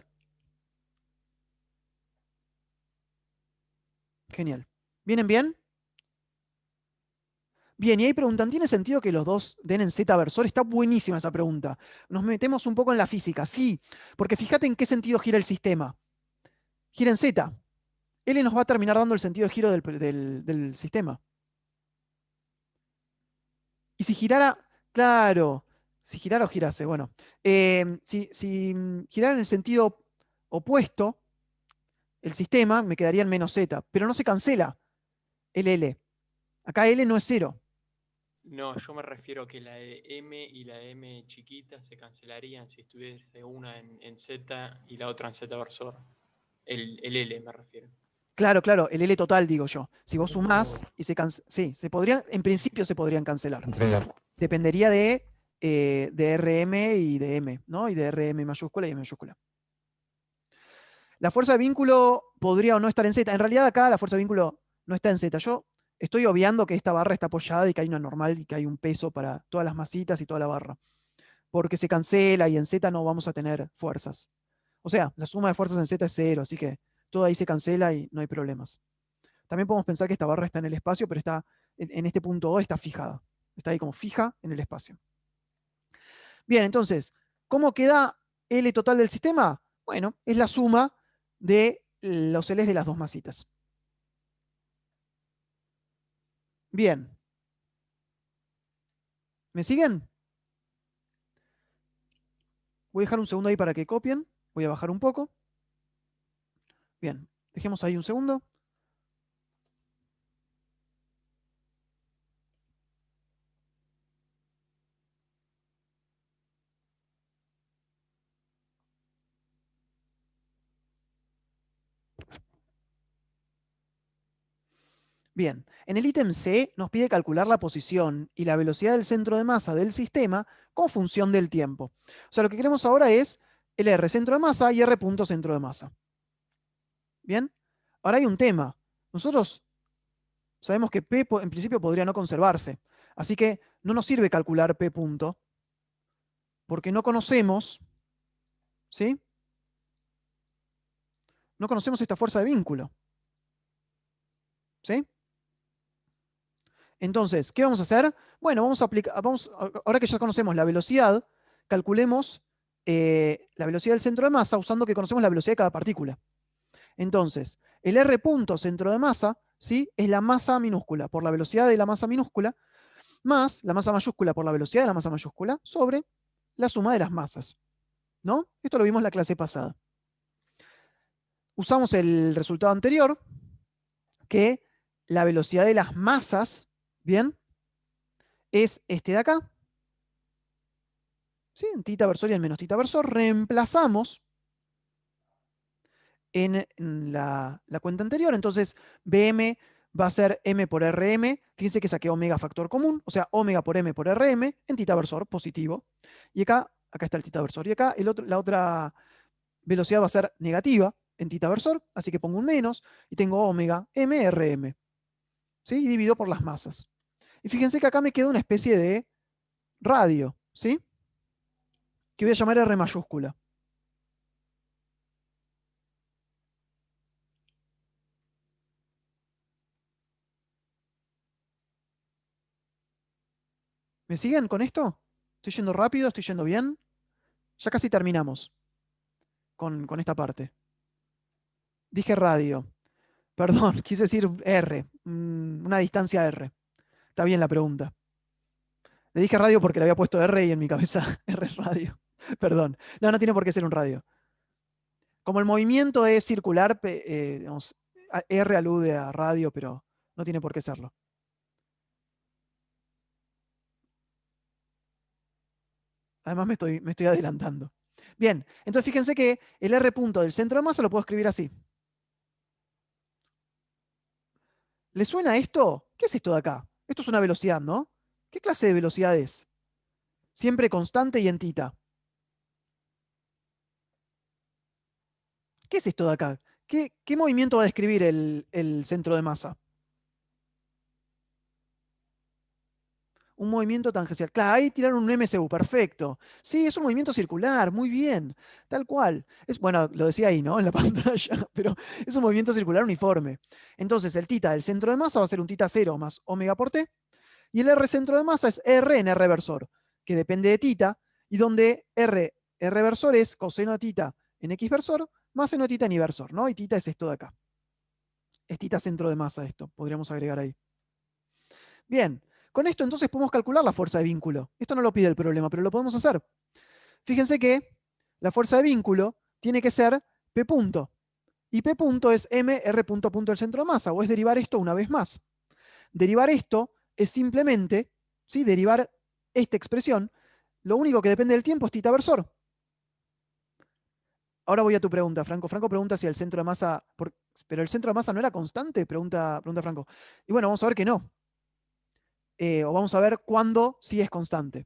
Genial. ¿Vienen bien? Bien, y ahí preguntan, ¿tiene sentido que los dos den en Z versor? Está buenísima esa pregunta. Nos metemos un poco en la física, sí, porque fíjate en qué sentido gira el sistema. Gira en Z. L nos va a terminar dando el sentido de giro del sistema. Y si girara, claro, si girara o girase, bueno, si girara en el sentido opuesto, el sistema me quedaría en menos Z, pero no se cancela el L. Acá L no es cero. No, yo me refiero que la M y la M chiquita se cancelarían si estuviese una en Z y la otra en Z versor. El L me refiero. Claro, claro, el L total digo yo. Si vos sumás y sí, en principio se podrían cancelar. Dependería de RM y de M, ¿no? Y de RM mayúscula y M mayúscula. La fuerza de vínculo podría o no estar en Z. En realidad acá la fuerza de vínculo no está en Z. Yo estoy obviando que esta barra está apoyada y que hay una normal y que hay un peso para todas las masitas y toda la barra. Porque se cancela y en Z no vamos a tener fuerzas. O sea, la suma de fuerzas en Z es cero, así que todo ahí se cancela y no hay problemas. También podemos pensar que esta barra está en el espacio, pero está en este punto O está fijada. Está ahí como fija en el espacio. Bien, entonces, ¿cómo queda L total del sistema? Bueno, es la suma de los L's de las dos masitas. Bien. ¿Me siguen? Voy a dejar un segundo ahí para que copien. Voy a bajar un poco. Bien, dejemos ahí un segundo. Bien, en el ítem C nos pide calcular la posición y la velocidad del centro de masa del sistema como función del tiempo. O sea, lo que queremos ahora es el R centro de masa y R punto centro de masa. Bien, ahora hay un tema. Nosotros sabemos que P en principio podría no conservarse, así que no nos sirve calcular P punto, porque no conocemos, ¿sí? No conocemos esta fuerza de vínculo. ¿Sí? Entonces, ¿qué vamos a hacer? Bueno, vamos a aplicar, ahora que ya conocemos la velocidad, calculemos la velocidad del centro de masa usando que conocemos la velocidad de cada partícula. Entonces, el R punto centro de masa, ¿sí? Es la masa minúscula por la velocidad de la masa minúscula, más la masa mayúscula por la velocidad de la masa mayúscula, sobre la suma de las masas. ¿No? Esto lo vimos en la clase pasada. Usamos el resultado anterior, que la velocidad de las masas, ¿bien? Es este de acá. ¿Sí? En tita versor y en menos tita versor. Reemplazamos en la cuenta anterior. Entonces, BM va a ser M por RM. Fíjense que saqué omega factor común, o sea, omega por M por RM en tita versor, positivo. Y acá está el tita versor. Y acá la otra velocidad va a ser negativa en tita versor, así que pongo un menos y tengo omega M RM. ¿Sí? Y divido por las masas. Y fíjense que acá me queda una especie de radio, ¿sí? Que voy a llamar R mayúscula. ¿Me siguen con esto? ¿Estoy yendo rápido? ¿Estoy yendo bien? Ya casi terminamos con esta parte. Dije radio. Perdón, quise decir R, una distancia R. Está bien la pregunta. Le dije radio porque le había puesto R y en mi cabeza R es radio. Perdón. No, no tiene por qué ser un radio. Como el movimiento es circular, digamos, R alude a radio, pero no tiene por qué serlo. Además me estoy adelantando. Bien, entonces fíjense que el R punto del centro de masa lo puedo escribir así. ¿Le suena esto? ¿Qué es esto de acá? Esto es una velocidad, ¿no? ¿Qué clase de velocidad es? Siempre constante y en tita. ¿Qué es esto de acá? ¿Qué movimiento va a describir el centro de masa? Un movimiento tangencial. Claro, ahí tiraron un MCU, perfecto. Sí, es un movimiento circular, muy bien, tal cual. Bueno, lo decía ahí, ¿no? En la pantalla, pero es un movimiento circular uniforme. Entonces, el tita del centro de masa va a ser un tita 0 más omega por t, y el R centro de masa es R en R versor, que depende de tita, y donde R versor es coseno de tita en X versor más seno de tita en Y versor, ¿no? Y tita es esto de acá. Es tita centro de masa esto, podríamos agregar ahí. Bien, con esto entonces podemos calcular la fuerza de vínculo. Esto no lo pide el problema, pero lo podemos hacer. Fíjense que la fuerza de vínculo tiene que ser P punto. Y P punto es M R punto punto del centro de masa, o es derivar esto una vez más. Derivar esto es simplemente, ¿sí? Derivar esta expresión. Lo único que depende del tiempo es tita versor. Ahora voy a tu pregunta, Franco. Franco pregunta si el centro de masa... ¿Pero el centro de masa no era constante? Pregunta Franco. Y bueno, vamos a ver que no. O vamos a ver cuándo sí es constante.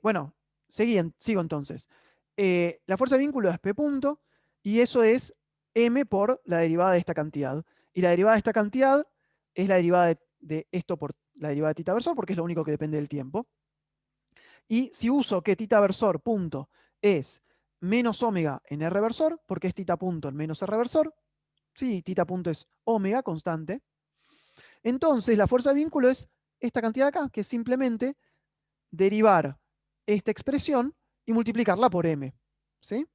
Bueno, sigo entonces. La fuerza de vínculo es P punto, y eso es M por la derivada de esta cantidad. Y la derivada de esta cantidad es la derivada de esto por la derivada de tita versor, porque es lo único que depende del tiempo. Y si uso que tita versor punto es menos omega en R versor, porque es tita punto en menos R versor, sí, tita punto es omega constante, entonces la fuerza de vínculo es esta cantidad de acá, que es simplemente derivar esta expresión y multiplicarla por m. ¿Sí?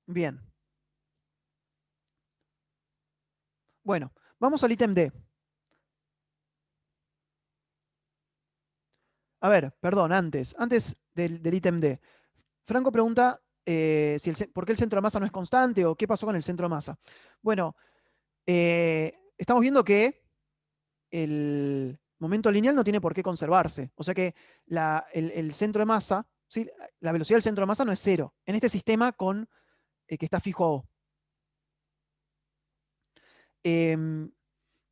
Bien. Bueno, vamos al ítem D. A ver, perdón, antes del ítem D. Franco pregunta por qué el centro de masa no es constante o qué pasó con el centro de masa. Bueno, estamos viendo que el momento lineal no tiene por qué conservarse. O sea que el centro de masa, ¿sí? La velocidad del centro de masa no es cero en este sistema que está fijo a O.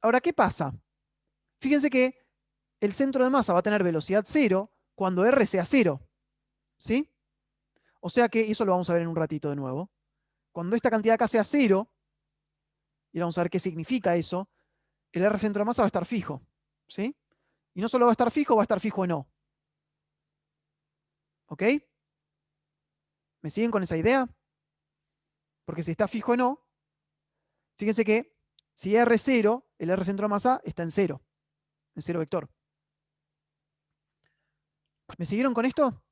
Ahora, ¿qué pasa? Fíjense que el centro de masa va a tener velocidad cero cuando R sea cero. ¿Sí? O sea que, y eso lo vamos a ver en un ratito de nuevo, cuando esta cantidad acá sea cero, y vamos a ver qué significa eso, el R centro de masa va a estar fijo. ¿Sí? Y no solo va a estar fijo en O. ¿Ok? ¿Me siguen con esa idea? Porque si está fijo en O, fíjense que si R es 0, el R centro de masa está en 0 vector. ¿Me siguieron con esto?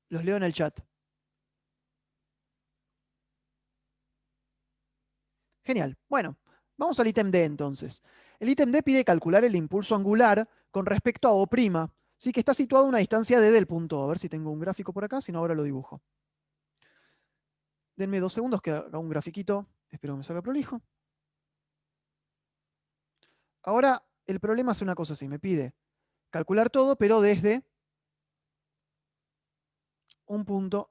Los leo en el chat. Genial. Bueno, vamos al ítem D entonces. El ítem D pide calcular el impulso angular con respecto a O', sí, que está situado a una distancia D del punto O. A ver si tengo un gráfico por acá, si no ahora lo dibujo. Denme 2 segundos que haga un grafiquito. Espero que me salga prolijo. Ahora el problema es una cosa así, me pide calcular todo, pero desde un punto.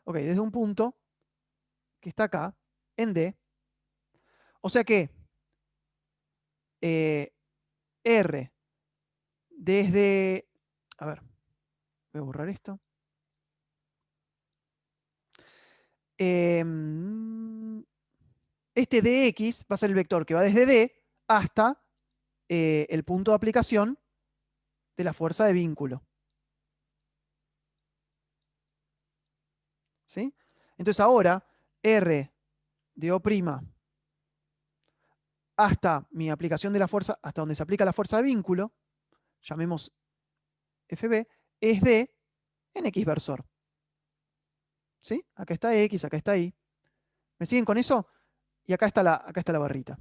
Ok, desde un punto que está acá, en D. O sea que R desde... A ver, voy a borrar esto. Este dx va a ser el vector que va desde D hasta el punto de aplicación de la fuerza de vínculo. ¿Sí? Entonces ahora R de O' hasta mi aplicación de la fuerza, hasta donde se aplica la fuerza de vínculo, llamemos FB, es D en X versor. ¿Sí? Acá está X, acá está Y. ¿Me siguen con eso? Y acá está la barrita.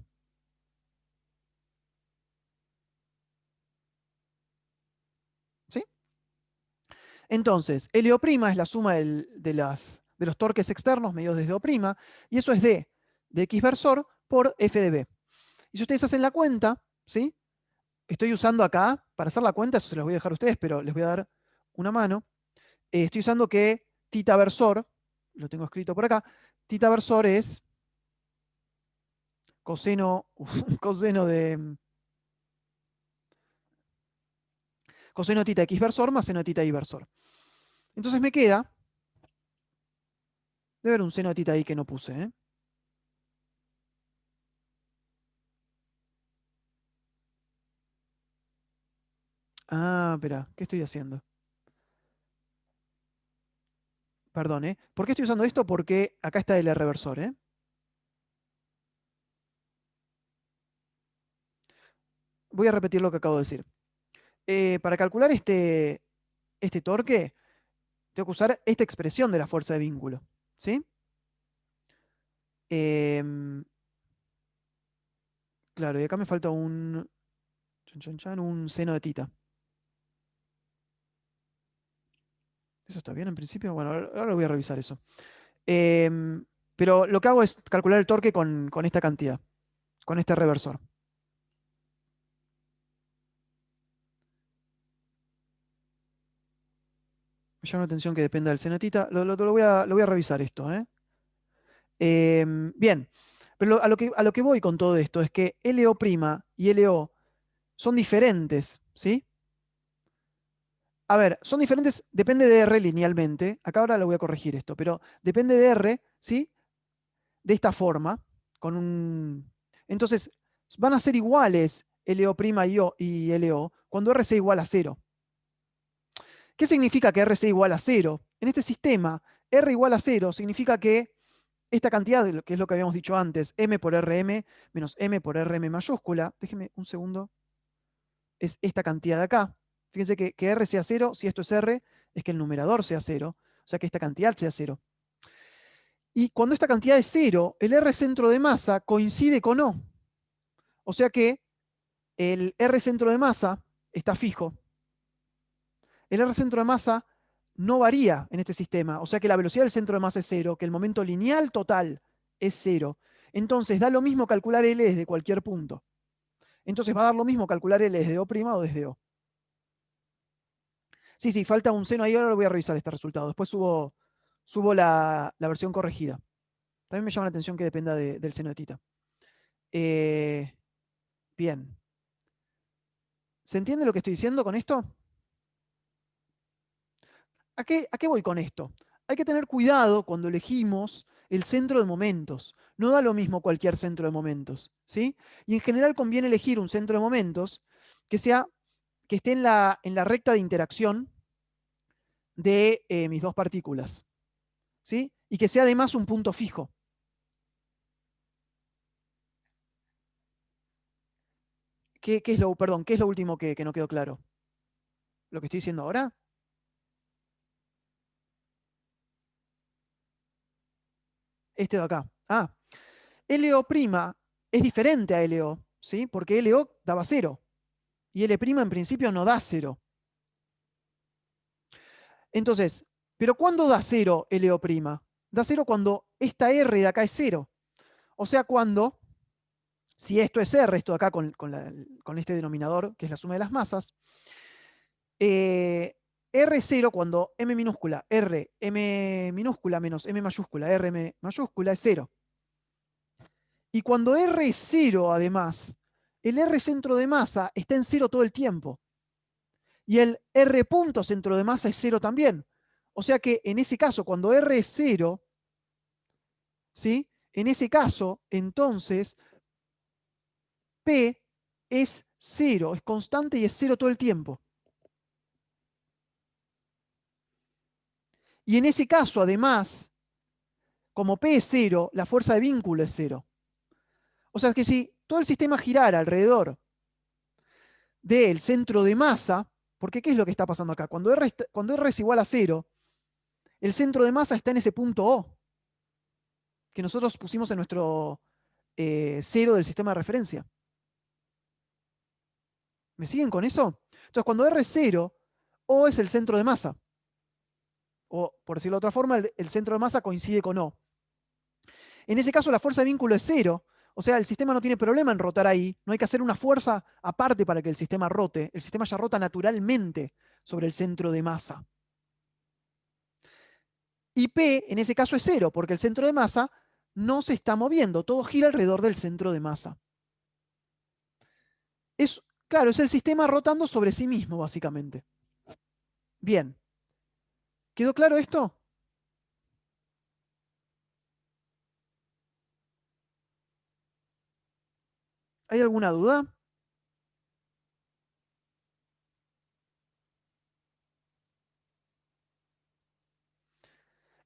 ¿Sí? Entonces, LO' es la suma de los torques externos medidos desde O', y eso es D de X versor por F de B. Y si ustedes hacen la cuenta, ¿sí? Estoy usando acá, para hacer la cuenta, eso se los voy a dejar a ustedes, pero les voy a dar una mano. Estoy usando que tita versor, lo tengo escrito por acá, tita versor es coseno, coseno de tita x versor más seno de tita y versor. Entonces me queda, debe haber un seno de tita ahí que no puse, ¿eh? Ah, espera, ¿qué estoy haciendo? Perdón, ¿eh? ¿Por qué estoy usando esto? Porque acá está el reversor, ¿eh? Voy a repetir lo que acabo de decir. Para calcular este torque, tengo que usar esta expresión de la fuerza de vínculo, ¿sí? Claro, y acá me falta un seno de tita. ¿Eso está bien en principio? Bueno, ahora lo voy a revisar eso. Pero lo que hago es calcular el torque con esta cantidad, con este reversor. Me llama la atención que dependa del seno de tita. Lo voy a revisar esto, ¿eh? Bien, pero a lo que voy con todo esto es que LO' y LO son diferentes, ¿sí? A ver, son diferentes, depende de R linealmente. Acá ahora lo voy a corregir esto, pero depende de R, ¿sí? De esta forma, con un... Entonces, van a ser iguales LO' y LO cuando R sea igual a 0. ¿Qué significa que R sea igual a 0? En este sistema, R igual a 0 significa que esta cantidad, que es lo que habíamos dicho antes, M por RM menos M por RM mayúscula, déjenme un segundo, es esta cantidad de acá. Fíjense que R sea 0, si esto es R, es que el numerador sea 0, o sea que esta cantidad sea 0. Y cuando esta cantidad es 0, el R centro de masa coincide con O. O sea que el R centro de masa está fijo. El R centro de masa no varía en este sistema. O sea que la velocidad del centro de masa es 0, que el momento lineal total es 0. Entonces da lo mismo calcular L desde cualquier punto. Entonces va a dar lo mismo calcular L desde O' o desde O. Sí, falta un seno ahí, ahora lo voy a revisar este resultado. Después subo la versión corregida. También me llama la atención que dependa del seno de tita. Bien. ¿Se entiende lo que estoy diciendo con esto? ¿A qué voy con esto? Hay que tener cuidado cuando elegimos el centro de momentos. No da lo mismo cualquier centro de momentos, ¿sí? Y en general conviene elegir un centro de momentos que esté en la recta de interacción de mis dos partículas, ¿sí? Y que sea además un punto fijo. ¿Qué es lo último que no quedó claro? ¿Lo que estoy diciendo ahora? Este de acá. LO' es diferente a LO, ¿sí? Porque LO daba 0. Y L' en principio no da 0. Entonces, ¿pero cuándo da 0 LO'? Da 0 cuando esta R de acá es 0. O sea, cuando, si esto es R, esto de acá con este denominador, que es la suma de las masas, R es 0 cuando M minúscula, R, M minúscula menos M mayúscula, R, M mayúscula es 0. Y cuando R es 0, además, el R centro de masa está en 0 todo el tiempo. Y el R punto centro de masa es 0 también. O sea que en ese caso, cuando R es 0, ¿sí? En ese caso, entonces, P es 0, es constante y es 0 todo el tiempo. Y en ese caso, además, como P es 0, la fuerza de vínculo es 0. O sea que si todo el sistema girara alrededor del centro de masa, porque ¿qué es lo que está pasando acá? Cuando R es igual a 0, el centro de masa está en ese punto O, que nosotros pusimos en nuestro 0 del sistema de referencia. ¿Me siguen con eso? Entonces, cuando R es 0, O es el centro de masa. O, por decirlo de otra forma, el centro de masa coincide con O. En ese caso, la fuerza de vínculo es 0. O sea, el sistema no tiene problema en rotar ahí. No hay que hacer una fuerza aparte para que el sistema rote. El sistema ya rota naturalmente sobre el centro de masa. Y P, en ese caso, es 0, porque el centro de masa no se está moviendo, todo gira alrededor del centro de masa. Claro, es el sistema rotando sobre sí mismo, básicamente. Bien. ¿Quedó claro esto? ¿Hay alguna duda?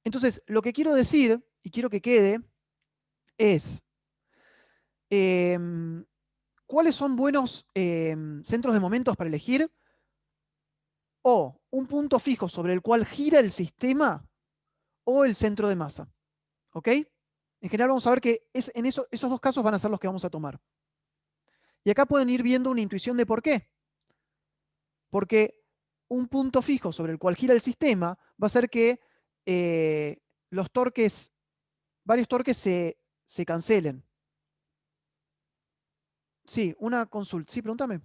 Entonces, lo que quiero decir, y quiero que quede, es cuáles son buenos centros de momentos para elegir, o un punto fijo sobre el cual gira el sistema, o el centro de masa. ¿Ok? En general vamos a ver que esos dos casos van a ser los que vamos a tomar. Y acá pueden ir viendo una intuición de por qué. Porque un punto fijo sobre el cual gira el sistema va a ser que los torques, varios torques se cancelen. Sí, una consulta. Sí, pregúntame.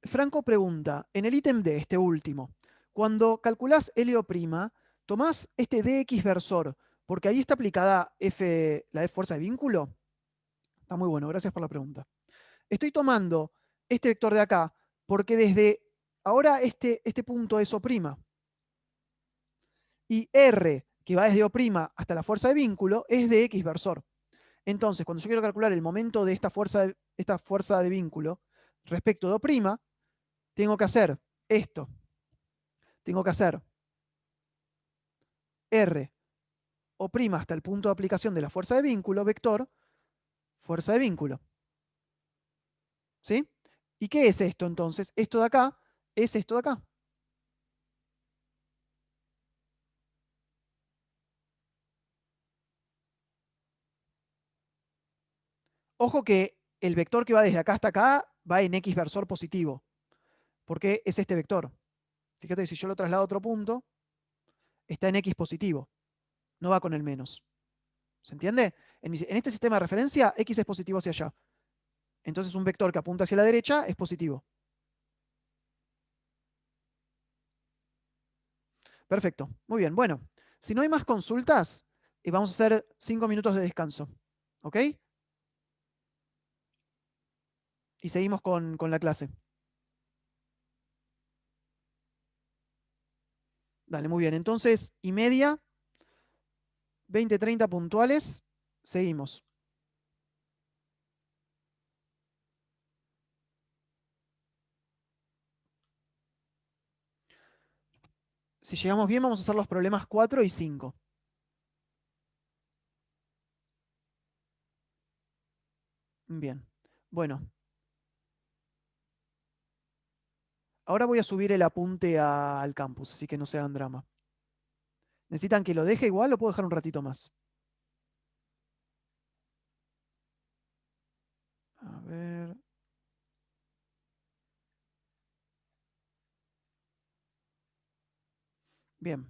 Franco pregunta, en el ítem D, este último, cuando calculás helio', tomás este dx versor, porque ahí está aplicada la F fuerza de vínculo. Está muy bueno, gracias por la pregunta. Estoy tomando este vector de acá, porque desde ahora este punto es O', y R, que va desde O' hasta la fuerza de vínculo, es de X versor. Entonces, cuando yo quiero calcular el momento de esta fuerza de vínculo respecto de O', tengo que hacer esto. Tengo que hacer R O' hasta el punto de aplicación de la fuerza de vínculo, vector, fuerza de vínculo. ¿Sí? ¿Y qué es esto entonces? Esto de acá es esto de acá. Ojo que el vector que va desde acá hasta acá va en X versor positivo, porque es este vector. Fíjate que si yo lo traslado a otro punto, está en X positivo, no va con el menos. ¿Se entiende? En este sistema de referencia, X es positivo hacia allá. Entonces un vector que apunta hacia la derecha es positivo. Perfecto, muy bien. Bueno, si no hay más consultas, vamos a hacer 5 minutos de descanso. ¿Ok? Y seguimos con la clase. Dale, muy bien. Entonces, y media, 20-30 puntuales, seguimos. Si llegamos bien, vamos a hacer los problemas 4 y 5. Bien. Bueno, ahora voy a subir el apunte al campus, así que no se hagan drama. ¿Necesitan que lo deje igual o puedo dejar un ratito más? A ver. Bien.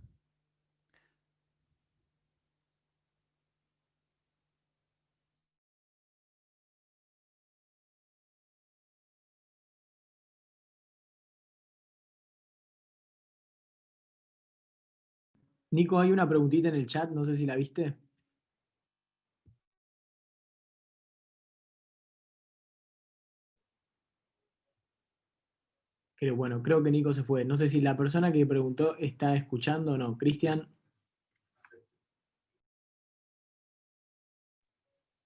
Nico, hay una preguntita en el chat, no sé si la viste. Creo que Nico se fue. No sé si la persona que preguntó está escuchando o no. Cristian.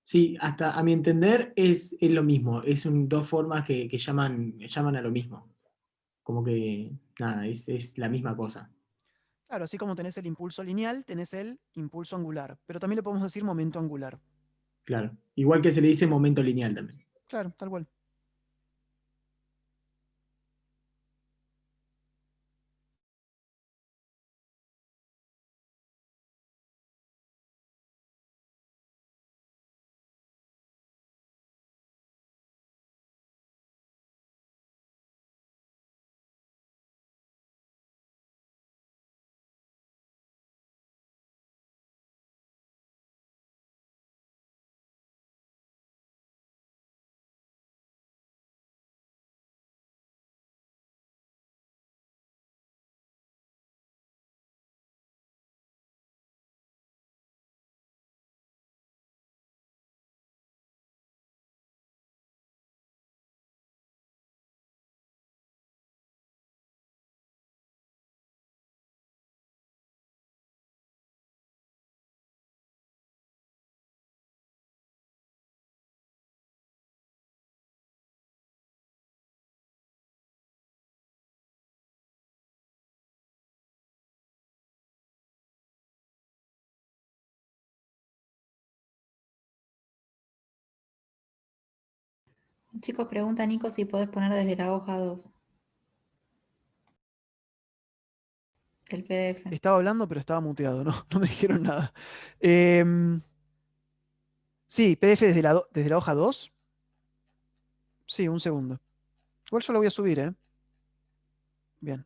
Sí, hasta a mi entender es lo mismo. Dos formas que llaman a lo mismo. Como que, nada, es la misma cosa. Claro, así como tenés el impulso lineal, tenés el impulso angular. Pero también le podemos decir momento angular. Claro. Igual que se le dice momento lineal también. Claro, tal cual. Un chico pregunta a Nico si podés poner desde la hoja 2 del PDF. Estaba hablando, pero estaba muteado, no, no me dijeron nada. Em, sí, PDF desde la hoja 2. Sí, un segundo. Igual yo lo voy a subir, ¿eh? Bien.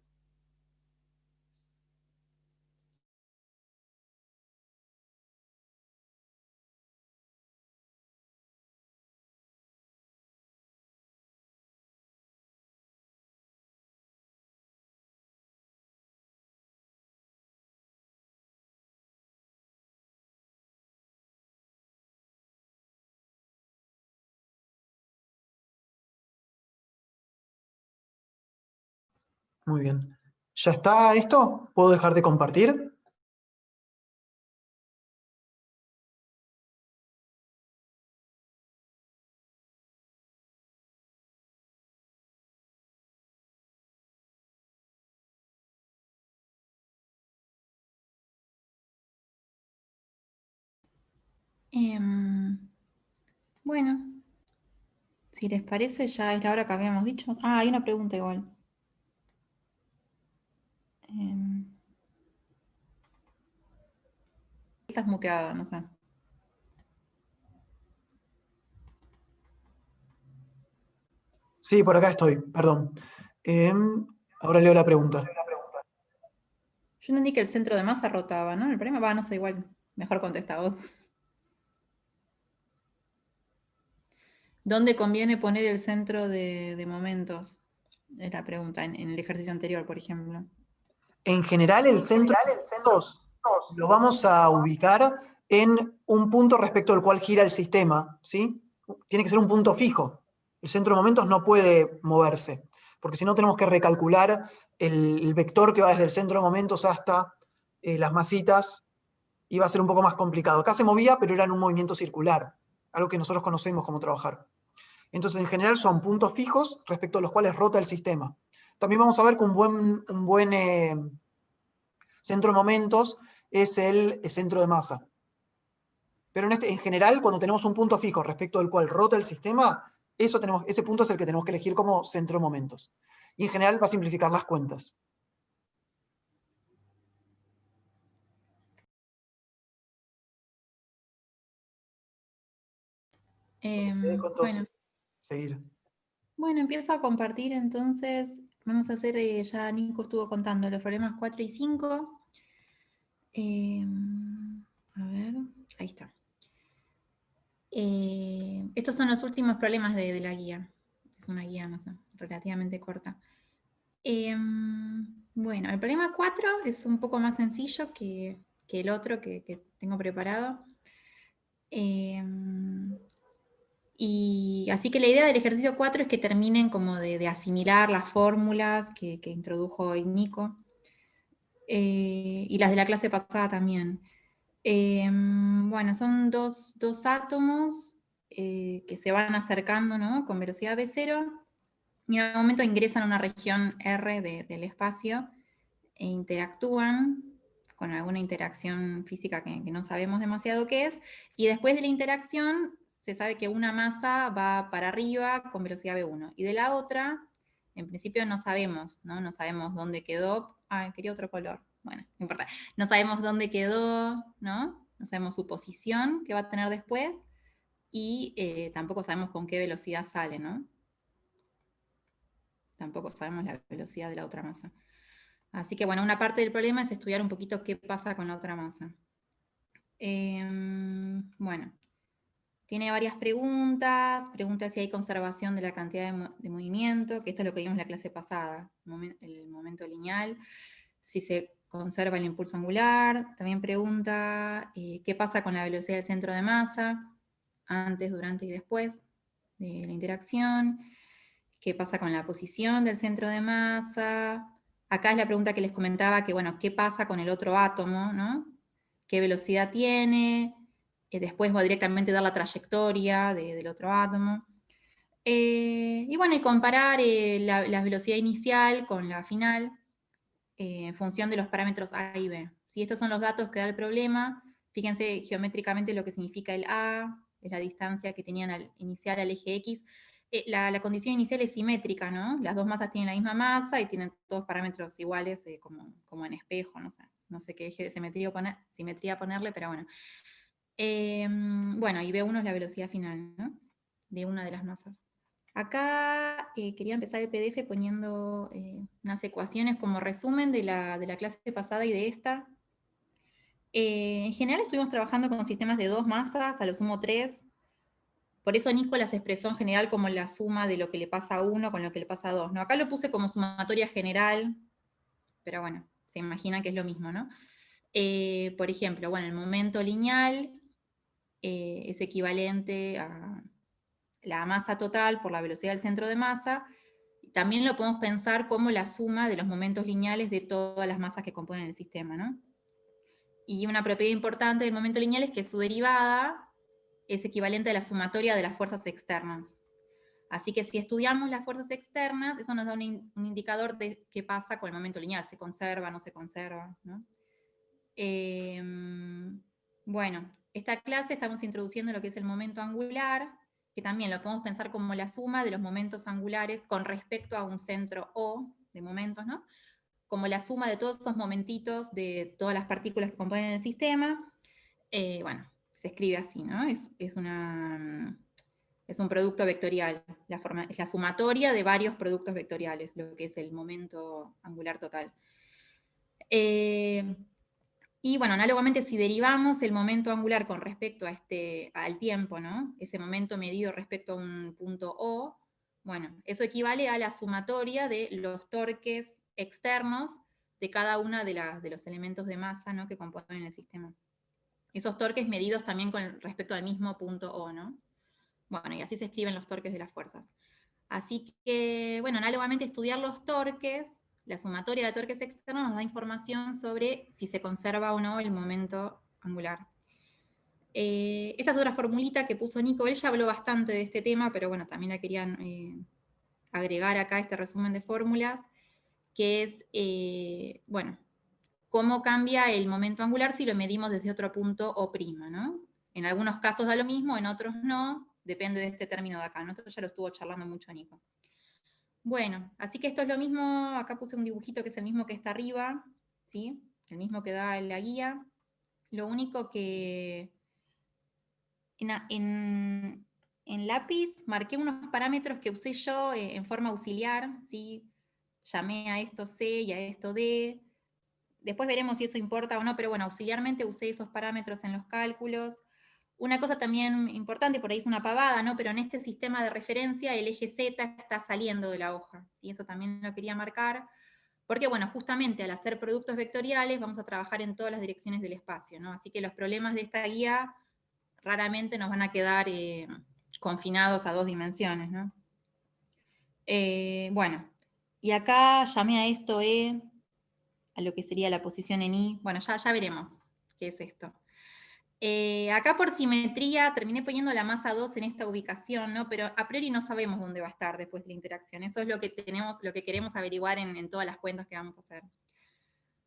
Muy bien. ¿Ya está esto? ¿Puedo dejar de compartir? Bueno, si les parece, ya es la hora que habíamos dicho. Ah, hay una pregunta igual. Estás muteada, no sé. Sí, por acá estoy, perdón. Ahora leo la pregunta. Yo entendí que el centro de masa rotaba, ¿no? El problema va, no sé, igual. Mejor contesta vos. ¿Dónde conviene poner el centro de momentos? Es la pregunta, en el ejercicio anterior, por ejemplo. En general, el centro de momentos lo vamos a ubicar en un punto respecto al cual gira el sistema, ¿sí? Tiene que ser un punto fijo. El centro de momentos no puede moverse, porque si no tenemos que recalcular el vector que va desde el centro de momentos hasta las masitas, y va a ser un poco más complicado. Acá se movía, pero era en un movimiento circular, algo que nosotros conocemos cómo trabajar. Entonces, en general, son puntos fijos respecto a los cuales rota el sistema. También vamos a ver que un buen centro de momentos es el centro de masa. Pero en general, cuando tenemos un punto fijo respecto al cual rota el sistema, ese punto es el que tenemos que elegir como centro de momentos. Y en general va a simplificar las cuentas. Te dejo entonces seguir. Bueno, empiezo a compartir entonces. Vamos a hacer, ya Nico estuvo contando los problemas 4 y 5. A ver, ahí está. Estos son los últimos problemas de la guía. Es una guía, no sé, relativamente corta. Bueno, el problema 4 es un poco más sencillo que el otro que tengo preparado. Y así que la idea del ejercicio 4 es que terminen como de asimilar las fórmulas que introdujo hoy Nico. Y las de la clase pasada también. Bueno, son dos átomos que se van acercando, ¿no? Con velocidad v0, y en algún momento ingresan a una región R del espacio e interactúan con alguna interacción física que no sabemos demasiado qué es, y después de la interacción se sabe que una masa va para arriba con velocidad v1, y de la otra, en principio no sabemos, ¿no? No sabemos dónde quedó. Ah, quería otro color. Bueno, no importa. No sabemos dónde quedó, ¿no? No sabemos su posición que va a tener después, y tampoco sabemos con qué velocidad sale, ¿no? Tampoco sabemos la velocidad de la otra masa. Así que bueno, una parte del problema es estudiar un poquito qué pasa con la otra masa. Bueno, tiene varias preguntas. Pregunta si hay conservación de la cantidad de movimiento, que esto es lo que vimos en la clase pasada, el momento lineal. Si se conserva el impulso angular. También pregunta qué pasa con la velocidad del centro de masa, antes, durante y después de la interacción. ¿Qué pasa con la posición del centro de masa? Acá es la pregunta que les comentaba, que bueno, ¿qué pasa con el otro átomo, ¿no? ¿Qué velocidad tiene? Después va directamente a dar la trayectoria del otro átomo. Y bueno, y comparar la velocidad inicial con la final en función de los parámetros A y B. Si estos son los datos que da el problema, fíjense geométricamente lo que significa el A, es la distancia que tenían inicial al eje X, la condición inicial es simétrica, ¿no? Las dos masas tienen la misma masa y tienen todos parámetros iguales, como en espejo, no sé qué eje de simetría ponerle, pero bueno. Bueno, y B1 es la velocidad final, ¿no? De una de las masas. Acá quería empezar el PDF poniendo unas ecuaciones como resumen de la clase pasada y de esta. En general estuvimos trabajando con sistemas de 2 masas, a lo sumo 3. Por eso Nico las expresó en general como la suma de lo que le pasa a 1 con lo que le pasa a 2, ¿no? Acá lo puse como sumatoria general, pero bueno, se imaginan que es lo mismo, ¿no? Por ejemplo, bueno, el momento lineal es equivalente a la masa total por la velocidad del centro de masa. También lo podemos pensar como la suma de los momentos lineales de todas las masas que componen el sistema, ¿no? Y una propiedad importante del momento lineal es que su derivada es equivalente a la sumatoria de las fuerzas externas. Así que si estudiamos las fuerzas externas, eso nos da un indicador de qué pasa con el momento lineal, se conserva, no se conserva, ¿no? Bueno, esta clase estamos introduciendo lo que es el momento angular, que también lo podemos pensar como la suma de los momentos angulares con respecto a un centro O de momentos, ¿no? Como la suma de todos esos momentitos de todas las partículas que componen el sistema. Bueno, se escribe así, ¿no? Es un producto vectorial, es la sumatoria de varios productos vectoriales, lo que es el momento angular total. Y bueno, análogamente, si derivamos el momento angular con respecto a al tiempo, ¿no? Ese momento medido respecto a un punto O, bueno, eso equivale a la sumatoria de los torques externos de cada uno de los elementos de masa, ¿no?, que componen el sistema. Esos torques medidos también con respecto al mismo punto O, ¿no? Bueno, y así se escriben los torques de las fuerzas. Así que, bueno, análogamente estudiar los torques, la sumatoria de torques externos nos da información sobre si se conserva o no el momento angular. Esta es otra formulita que puso Nico, él ya habló bastante de este tema, pero bueno, también la querían agregar acá este resumen de fórmulas, que es, bueno, cómo cambia el momento angular si lo medimos desde otro punto O', ¿no? En algunos casos da lo mismo, en otros no, depende de este término de acá, ¿no? Esto ya lo estuvo charlando mucho Nico. Bueno, así que esto es lo mismo, acá puse un dibujito que es el mismo que está arriba, ¿sí? El mismo que da la guía. Lo único que en lápiz marqué unos parámetros que usé yo en forma auxiliar, ¿sí? Llamé a esto C y a esto D. Después veremos si eso importa o no, pero bueno, auxiliarmente usé esos parámetros en los cálculos. Una cosa también importante, por ahí es una pavada, ¿no? Pero en este sistema de referencia el eje Z está saliendo de la hoja, y eso también lo quería marcar, porque bueno, justamente al hacer productos vectoriales vamos a trabajar en todas las direcciones del espacio, ¿no? Así que los problemas de esta guía raramente nos van a quedar confinados a 2 dimensiones, ¿no? Bueno, y acá llamé a esto E, a lo que sería la posición en I. Bueno, ya veremos qué es esto. Acá por simetría terminé poniendo la masa 2 en esta ubicación, ¿no? Pero a priori no sabemos dónde va a estar después de la interacción. Eso es lo que queremos averiguar en todas las cuentas que vamos a hacer.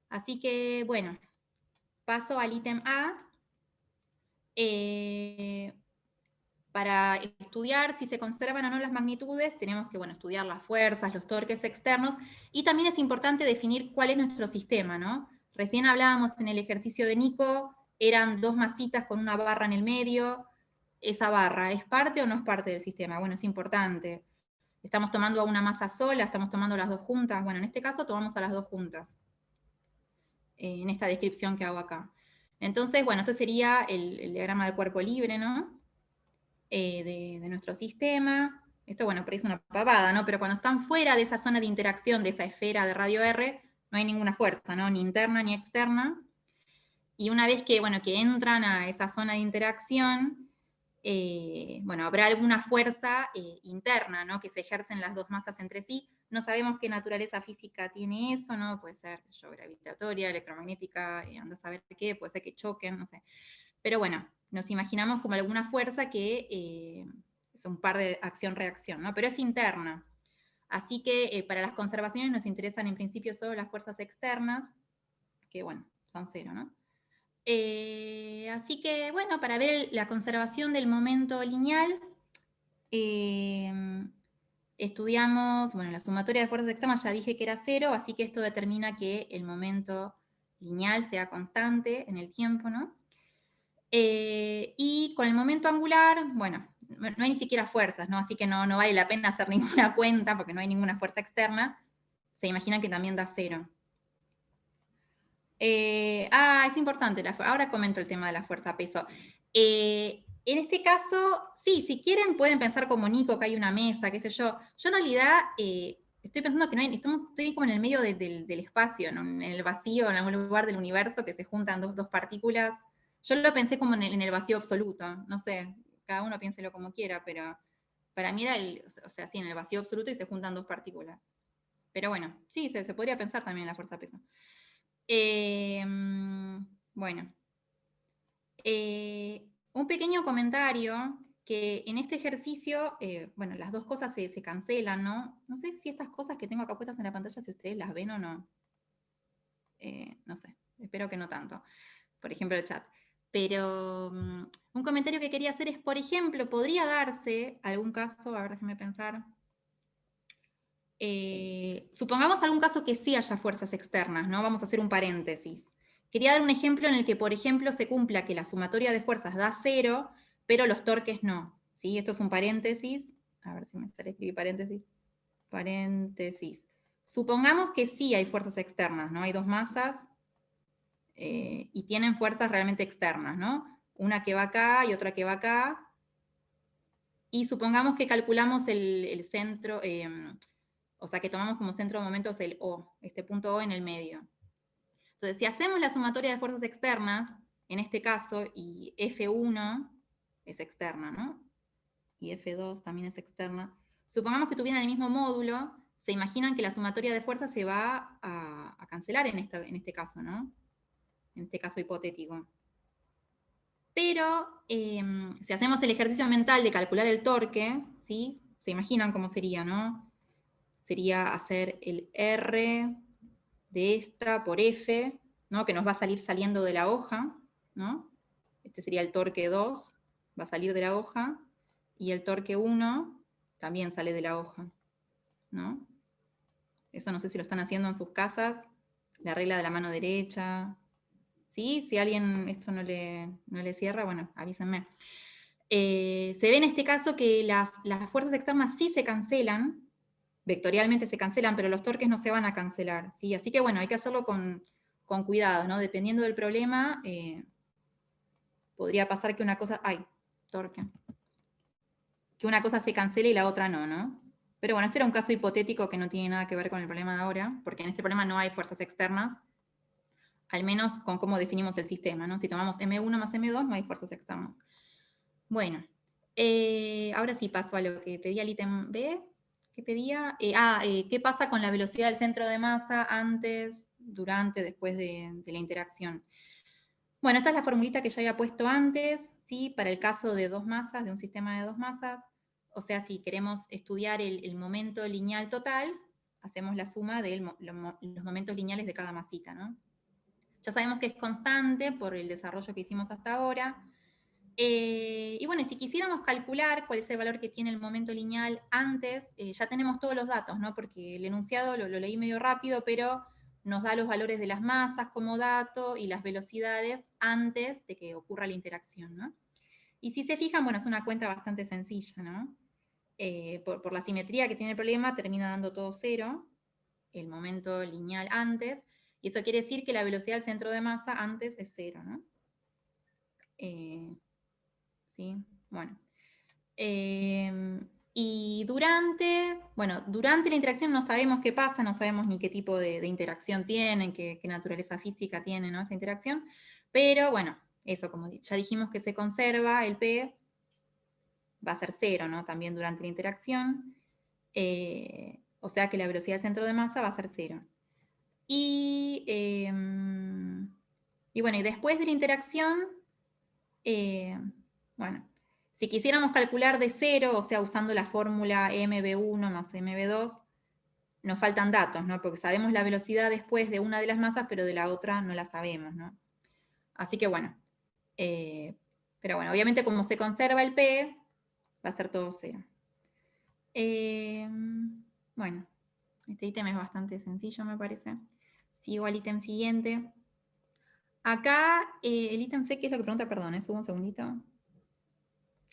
Así que, bueno, paso al ítem A. Para estudiar si se conservan o no las magnitudes, tenemos que, bueno, estudiar las fuerzas, los torques externos, y también es importante definir cuál es nuestro sistema, ¿no? Recién hablábamos en el ejercicio de Nico, eran 2 masitas con una barra en el medio. ¿Esa barra es parte o no es parte del sistema? Bueno, es importante. ¿Estamos tomando a una masa sola? ¿Estamos tomando las 2 juntas? Bueno, en este caso tomamos a las 2 juntas, en esta descripción que hago acá. Entonces, bueno, esto sería el diagrama de cuerpo libre, ¿no? De nuestro sistema. Esto, bueno, parece una pavada, ¿no? Pero cuando están fuera de esa zona de interacción, de esa esfera de radio R, no hay ninguna fuerza, ¿no? Ni interna ni externa. Y una vez que, bueno, que entran a esa zona de interacción, bueno, habrá alguna fuerza interna, ¿no?, que se ejercen las 2 masas entre sí. No sabemos qué naturaleza física tiene eso, ¿no? Puede ser, qué sé yo, gravitatoria, electromagnética, anda a saber qué, puede ser que choquen, no sé. Pero bueno, nos imaginamos como alguna fuerza que es un par de acción-reacción, ¿no? Pero es interna. Así que para las conservaciones nos interesan en principio solo las fuerzas externas, que bueno, son 0, ¿no? Así que bueno, para ver la conservación del momento lineal, estudiamos, bueno, la sumatoria de fuerzas externas ya dije que era 0, así que esto determina que el momento lineal sea constante en el tiempo, ¿no? Y con el momento angular, bueno, no hay ni siquiera fuerzas, ¿no? Así que no vale la pena hacer ninguna cuenta porque no hay ninguna fuerza externa. Se imaginan que también da 0. Es importante, ahora comento el tema de la fuerza peso. En este caso, sí, si quieren pueden pensar como Nico, que hay una mesa, qué sé yo. Yo en realidad estoy pensando que estoy como en el medio del espacio, ¿no? En el vacío, en algún lugar del universo que se juntan dos partículas. Yo lo pensé como en el vacío absoluto, no sé, cada uno piénselo como quiera, pero para mí era sí, en el vacío absoluto y se juntan dos partículas. Pero bueno, sí, se podría pensar también en la fuerza peso. Bueno. Un pequeño comentario, que en este ejercicio, bueno, las dos cosas se cancelan, ¿no? No sé si estas cosas que tengo acá puestas en la pantalla, si ustedes las ven o no. No sé, espero que no tanto. Por ejemplo, el chat. Pero un comentario que quería hacer es, por ejemplo, podría darse algún caso, a ver, déjenme pensar. Supongamos algún caso que sí haya fuerzas externas, ¿no? Vamos a hacer un paréntesis. Quería dar un ejemplo en el que, por ejemplo, se cumpla que la sumatoria de fuerzas da 0, pero los torques no. ¿Sí? Esto es un paréntesis. A ver si me sale escribir paréntesis. Paréntesis. Supongamos que sí hay fuerzas externas, ¿no? Hay dos masas y tienen fuerzas realmente externas, ¿no? Una que va acá y otra que va acá. Y supongamos que calculamos el centro, o sea, que tomamos como centro de momentos el O, este punto O en el medio. Entonces, si hacemos la sumatoria de fuerzas externas, en este caso, y F1 es externa, ¿no? Y F2 también es externa. Supongamos que tuvieran el mismo módulo, se imaginan que la sumatoria de fuerzas se va a cancelar en este caso, ¿no? En este caso hipotético. Pero si hacemos el ejercicio mental de calcular el torque, ¿sí? Se imaginan cómo sería, ¿no? Sería hacer el R de esta por F, ¿no? Que nos va a salir saliendo de la hoja, ¿no? Este sería el torque 2, va a salir de la hoja, y el torque 1 también sale de la hoja, ¿no? Eso no sé si lo están haciendo en sus casas, la regla de la mano derecha, ¿sí? Si a alguien esto no le cierra, bueno, avísenme. Se ve en este caso que las fuerzas externas sí se cancelan, vectorialmente se cancelan, pero los torques no se van a cancelar, ¿sí? Así que bueno, hay que hacerlo con cuidado, ¿no? Dependiendo del problema, podría pasar que una cosa, torque, que una cosa se cancele y la otra no, ¿no? Pero bueno, este era un caso hipotético que no tiene nada que ver con el problema de ahora, porque en este problema no hay fuerzas externas, al menos con cómo definimos el sistema, ¿no? Si tomamos M1 más M2, no hay fuerzas externas. Bueno, ahora sí paso a lo que pedía el ítem B. ¿Qué pedía? ¿Qué pasa con la velocidad del centro de masa antes, durante, después de la interacción? Bueno, esta es la formulita que ya había puesto antes, ¿sí? Para el caso de dos masas, de un sistema de dos masas. O sea, si queremos estudiar el momento lineal total, hacemos la suma de los momentos lineales de cada masita, ¿no? Ya sabemos que es constante por el desarrollo que hicimos hasta ahora. Y bueno, si quisiéramos calcular cuál es el valor que tiene el momento lineal antes, ya tenemos todos los datos, ¿no? Porque el enunciado lo leí medio rápido, pero nos da los valores de las masas como dato y las velocidades antes de que ocurra la interacción, ¿no? Y si se fijan, bueno, es una cuenta bastante sencilla, ¿no? Por la simetría que tiene el problema, termina dando todo 0, el momento lineal antes, y eso quiere decir que la velocidad del centro de masa antes es 0, ¿no? ¿Sí? Bueno. Y durante la interacción no sabemos qué pasa, no sabemos ni qué tipo de interacción tienen, qué naturaleza física tiene, ¿no? Esa interacción, pero bueno, eso, como ya dijimos que se conserva, el P va a ser 0, ¿no? También durante la interacción, o sea que la velocidad del centro de masa va a ser 0. Y bueno, y después de la interacción, bueno, si quisiéramos calcular de 0, o sea, usando la fórmula mv1 más mv2, nos faltan datos, ¿no? Porque sabemos la velocidad después de una de las masas, pero de la otra no la sabemos, ¿no? Así que bueno, pero bueno, obviamente como se conserva el P, va a ser todo 0. Bueno, este ítem es bastante sencillo, me parece. Sigo al ítem siguiente. Acá, el ítem C, ¿qué es lo que pregunta? Perdón, subo un segundito.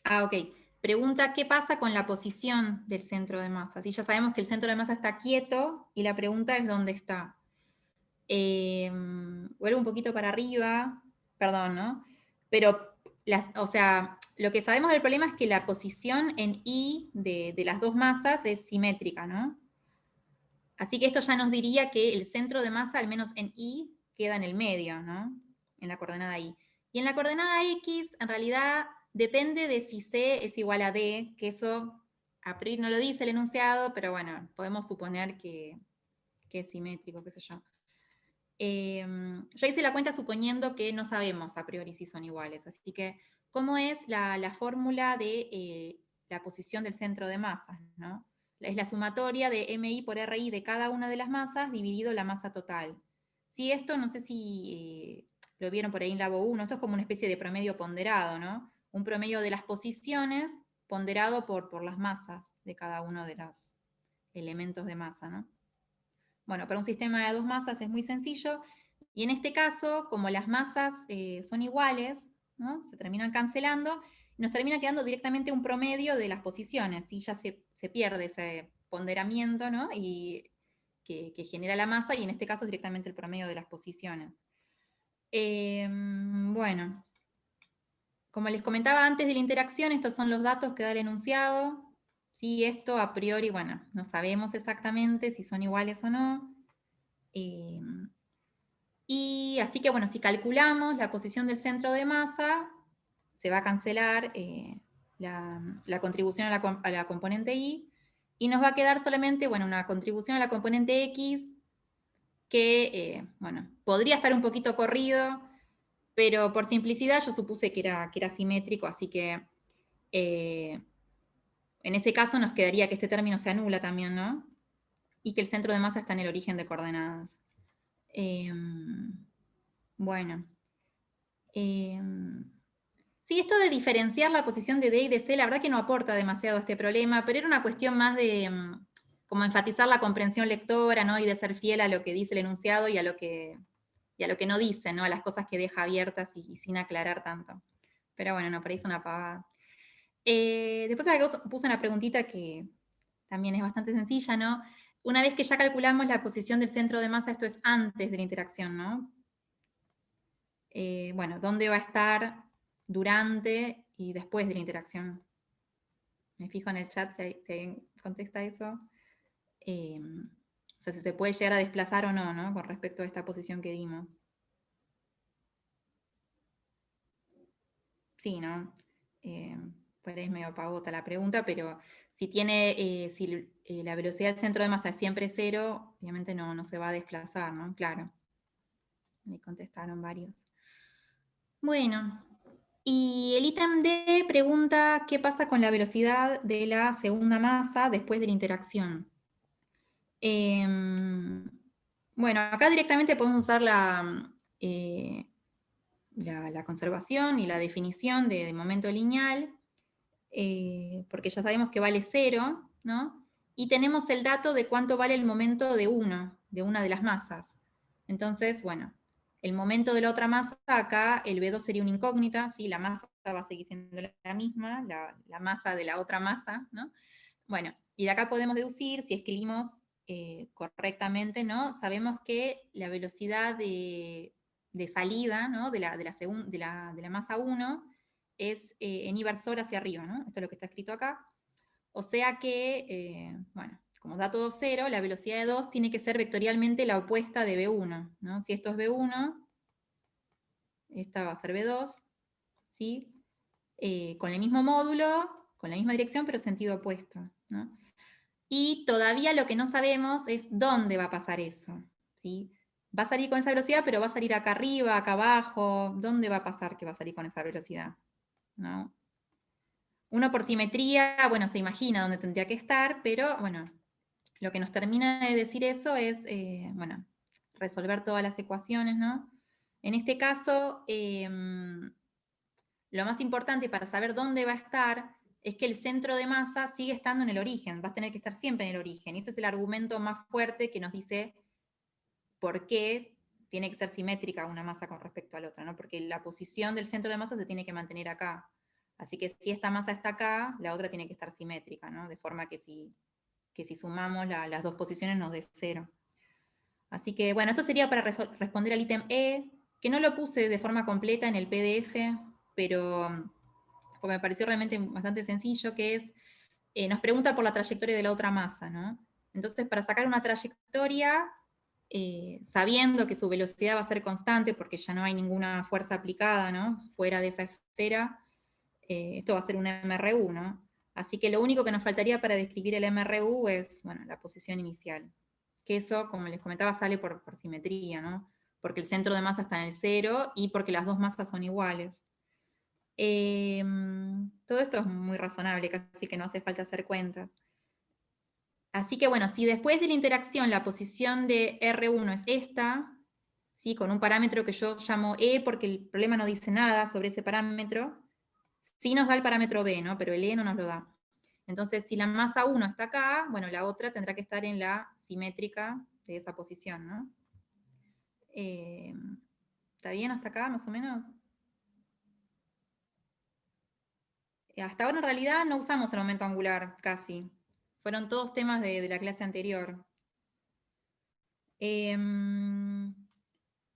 Ah, ok. Pregunta qué pasa con la posición del centro de masa. Si ya sabemos que el centro de masa está quieto y la pregunta es dónde está. Vuelvo un poquito para arriba, perdón, ¿no? Pero, o sea, lo que sabemos del problema es que la posición en I de las dos masas es simétrica, ¿no? Así que esto ya nos diría que el centro de masa, al menos en I, queda en el medio, ¿no? En la coordenada I. Y en la coordenada X, en realidad, depende de si C es igual a D, que eso a priori no lo dice el enunciado, pero bueno, podemos suponer que es simétrico, qué sé yo. Yo hice la cuenta suponiendo que no sabemos a priori si son iguales, así que, ¿cómo es la fórmula de la posición del centro de masa, ¿no? Es la sumatoria de MI por RI de cada una de las masas dividido la masa total. Sí, esto no sé si lo vieron por ahí en Labo 1, esto es como una especie de promedio ponderado, ¿no? Un promedio de las posiciones ponderado por las masas de cada uno de los elementos de masa, ¿no? Bueno, para un sistema de dos masas es muy sencillo, y en este caso, como las masas son iguales, ¿no? Se terminan cancelando, nos termina quedando directamente un promedio de las posiciones, y ya se pierde ese ponderamiento, ¿no? Y que genera la masa, y en este caso es directamente el promedio de las posiciones. Bueno, como les comentaba antes de la interacción, estos son los datos que da el enunciado. Sí, esto a priori, bueno, no sabemos exactamente si son iguales o no. Y así que, bueno, si calculamos la posición del centro de masa, se va a cancelar la contribución a la componente Y, y nos va a quedar solamente, bueno, una contribución a la componente X, que, bueno, podría estar un poquito corrido, pero por simplicidad yo supuse que era simétrico, así que en ese caso nos quedaría que este término se anula también, ¿no? Y que el centro de masa está en el origen de coordenadas. Bueno. Sí, esto de diferenciar la posición de D y de C, la verdad que no aporta demasiado a este problema, pero era una cuestión más de como enfatizar la comprensión lectora, ¿no? Y de ser fiel a lo que dice el enunciado y a lo que no dice, ¿no? A las cosas que deja abiertas y sin aclarar tanto. Pero bueno, no, parece una pavada. Después acá puse una preguntita que también es bastante sencilla, ¿no? Una vez que ya calculamos la posición del centro de masa, esto es antes de la interacción, ¿no? Bueno, ¿dónde va a estar durante y después de la interacción? Me fijo en el chat si alguien contesta eso. O sea, si se puede llegar a desplazar o no, ¿no? Con respecto a esta posición que dimos. Sí, ¿no? Por ahí es medio pavota la pregunta, pero si la velocidad del centro de masa es siempre cero, obviamente no se va a desplazar, ¿no? Claro. Me contestaron varios. Bueno, y el ítem D pregunta qué pasa con la velocidad de la segunda masa después de la interacción. Bueno, acá directamente podemos usar la conservación y la definición de momento lineal, porque ya sabemos que vale 0, ¿no? Y tenemos el dato de cuánto vale el momento de una de las masas. Entonces, bueno, el momento de la otra masa, acá el B2 sería una incógnita, ¿sí? La masa va a seguir siendo la misma, la masa de la otra masa, ¿no? Bueno, y de acá podemos deducir, si escribimos correctamente, ¿no? Sabemos que la velocidad de salida, ¿no? de la masa 1 es en inversor hacia arriba, ¿no? Esto es lo que está escrito acá. O sea que, bueno, como da todo 0, la velocidad de 2 tiene que ser vectorialmente la opuesta de B1, ¿no? Si esto es B1, esta va a ser B2, ¿sí? Con el mismo módulo, con la misma dirección, pero sentido opuesto, ¿no? Y todavía lo que no sabemos es dónde va a pasar eso, ¿sí? Va a salir con esa velocidad, pero va a salir acá arriba, acá abajo. ¿Dónde va a pasar que va a salir con esa velocidad? ¿No? Uno por simetría, bueno, se imagina dónde tendría que estar, pero bueno, lo que nos termina de decir eso es, bueno, resolver todas las ecuaciones, ¿no? En este caso, lo más importante para saber dónde va a estar es que el centro de masa sigue estando en el origen, vas a tener que estar siempre en el origen. Y ese es el argumento más fuerte que nos dice por qué tiene que ser simétrica una masa con respecto a la otra, ¿no? Porque la posición del centro de masa se tiene que mantener acá. Así que si esta masa está acá, la otra tiene que estar simétrica, ¿no? De forma que si sumamos las dos posiciones nos dé 0. Así que, bueno, esto sería para responder al ítem E, que no lo puse de forma completa en el PDF, pero porque me pareció realmente bastante sencillo, que es, nos pregunta por la trayectoria de la otra masa, ¿no? Entonces, para sacar una trayectoria, sabiendo que su velocidad va a ser constante, porque ya no hay ninguna fuerza aplicada, ¿no? Fuera de esa esfera, esto va a ser un MRU, ¿no? Así que lo único que nos faltaría para describir el MRU es, bueno, la posición inicial. Que eso, como les comentaba, sale por simetría, ¿no? Porque el centro de masa está en el 0 y porque las dos masas son iguales. Todo esto es muy razonable, casi que no hace falta hacer cuentas. Así que bueno, si después de la interacción la posición de R1 es esta, ¿sí? Con un parámetro que yo llamo E porque el problema no dice nada sobre ese parámetro, sí nos da el parámetro B, ¿no? Pero el E no nos lo da. Entonces, si la masa 1 está acá, bueno, la otra tendrá que estar en la simétrica de esa posición, ¿no? ¿Está bien hasta acá, más o menos? Hasta ahora en realidad no usamos el momento angular, casi. Fueron todos temas de la clase anterior.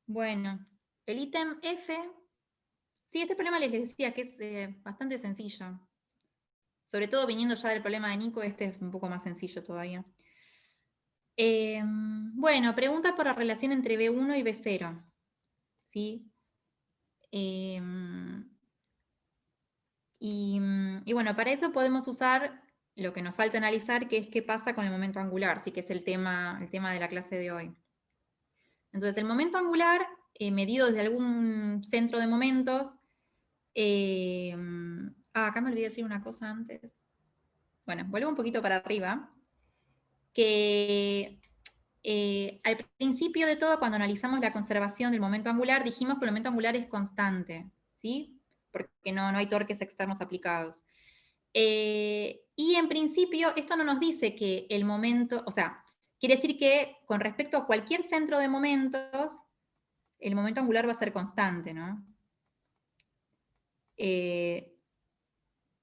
Bueno, el ítem F, sí, este problema les decía que es bastante sencillo. Sobre todo viniendo ya del problema de Nico, este es un poco más sencillo todavía. Bueno, pregunta por la relación entre B1 y B0. ¿Sí? Y bueno, para eso podemos usar lo que nos falta analizar, que es qué pasa con el momento angular, ¿sí? Que es el tema de la clase de hoy. Entonces, el momento angular, medido desde algún centro de momentos, acá me olvidé decir una cosa antes. Bueno, vuelvo un poquito para arriba, que al principio de todo, cuando analizamos la conservación del momento angular, dijimos que el momento angular es constante, ¿sí? Porque no hay torques externos aplicados. Y en principio, esto no nos dice que el momento, o sea, quiere decir que con respecto a cualquier centro de momentos, el momento angular va a ser constante, ¿no?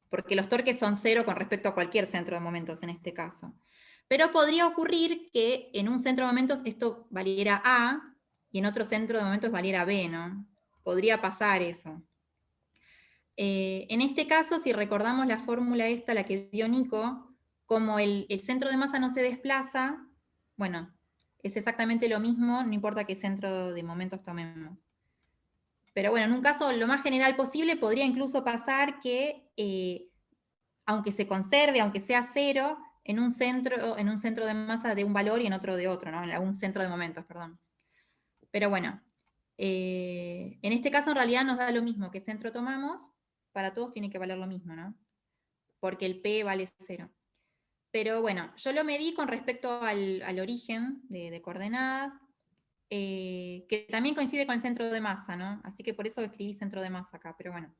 Porque los torques son 0 con respecto a cualquier centro de momentos en este caso. Pero podría ocurrir que en un centro de momentos esto valiera A y en otro centro de momentos valiera B, ¿no? Podría pasar eso. En este caso, si recordamos la fórmula esta, la que dio Nico, como el centro de masa no se desplaza, bueno, es exactamente lo mismo, no importa qué centro de momentos tomemos. Pero bueno, en un caso lo más general posible, podría incluso pasar que, aunque se conserve, aunque sea 0, en un centro de masa de un valor y en otro de otro, ¿no? En algún centro de momentos, perdón. Pero bueno, en este caso en realidad nos da lo mismo que centro tomamos, para todos tiene que valer lo mismo, ¿no? Porque el P vale 0. Pero bueno, yo lo medí con respecto al origen de coordenadas, que también coincide con el centro de masa, ¿no? Así que por eso escribí centro de masa acá, pero bueno.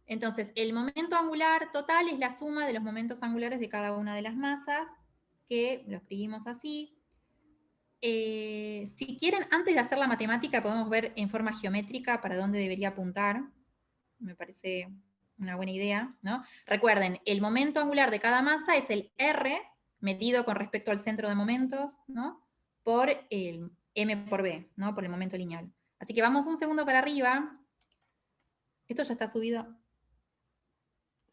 Entonces, el momento angular total es la suma de los momentos angulares de cada una de las masas, que lo escribimos así. Si quieren, antes de hacer la matemática, podemos ver en forma geométrica para dónde debería apuntar. Me parece una buena idea, ¿no? Recuerden, el momento angular de cada masa es el R, medido con respecto al centro de momentos, ¿no? Por el M por B, ¿no? Por el momento lineal. Así que vamos un segundo para arriba. Esto ya está subido.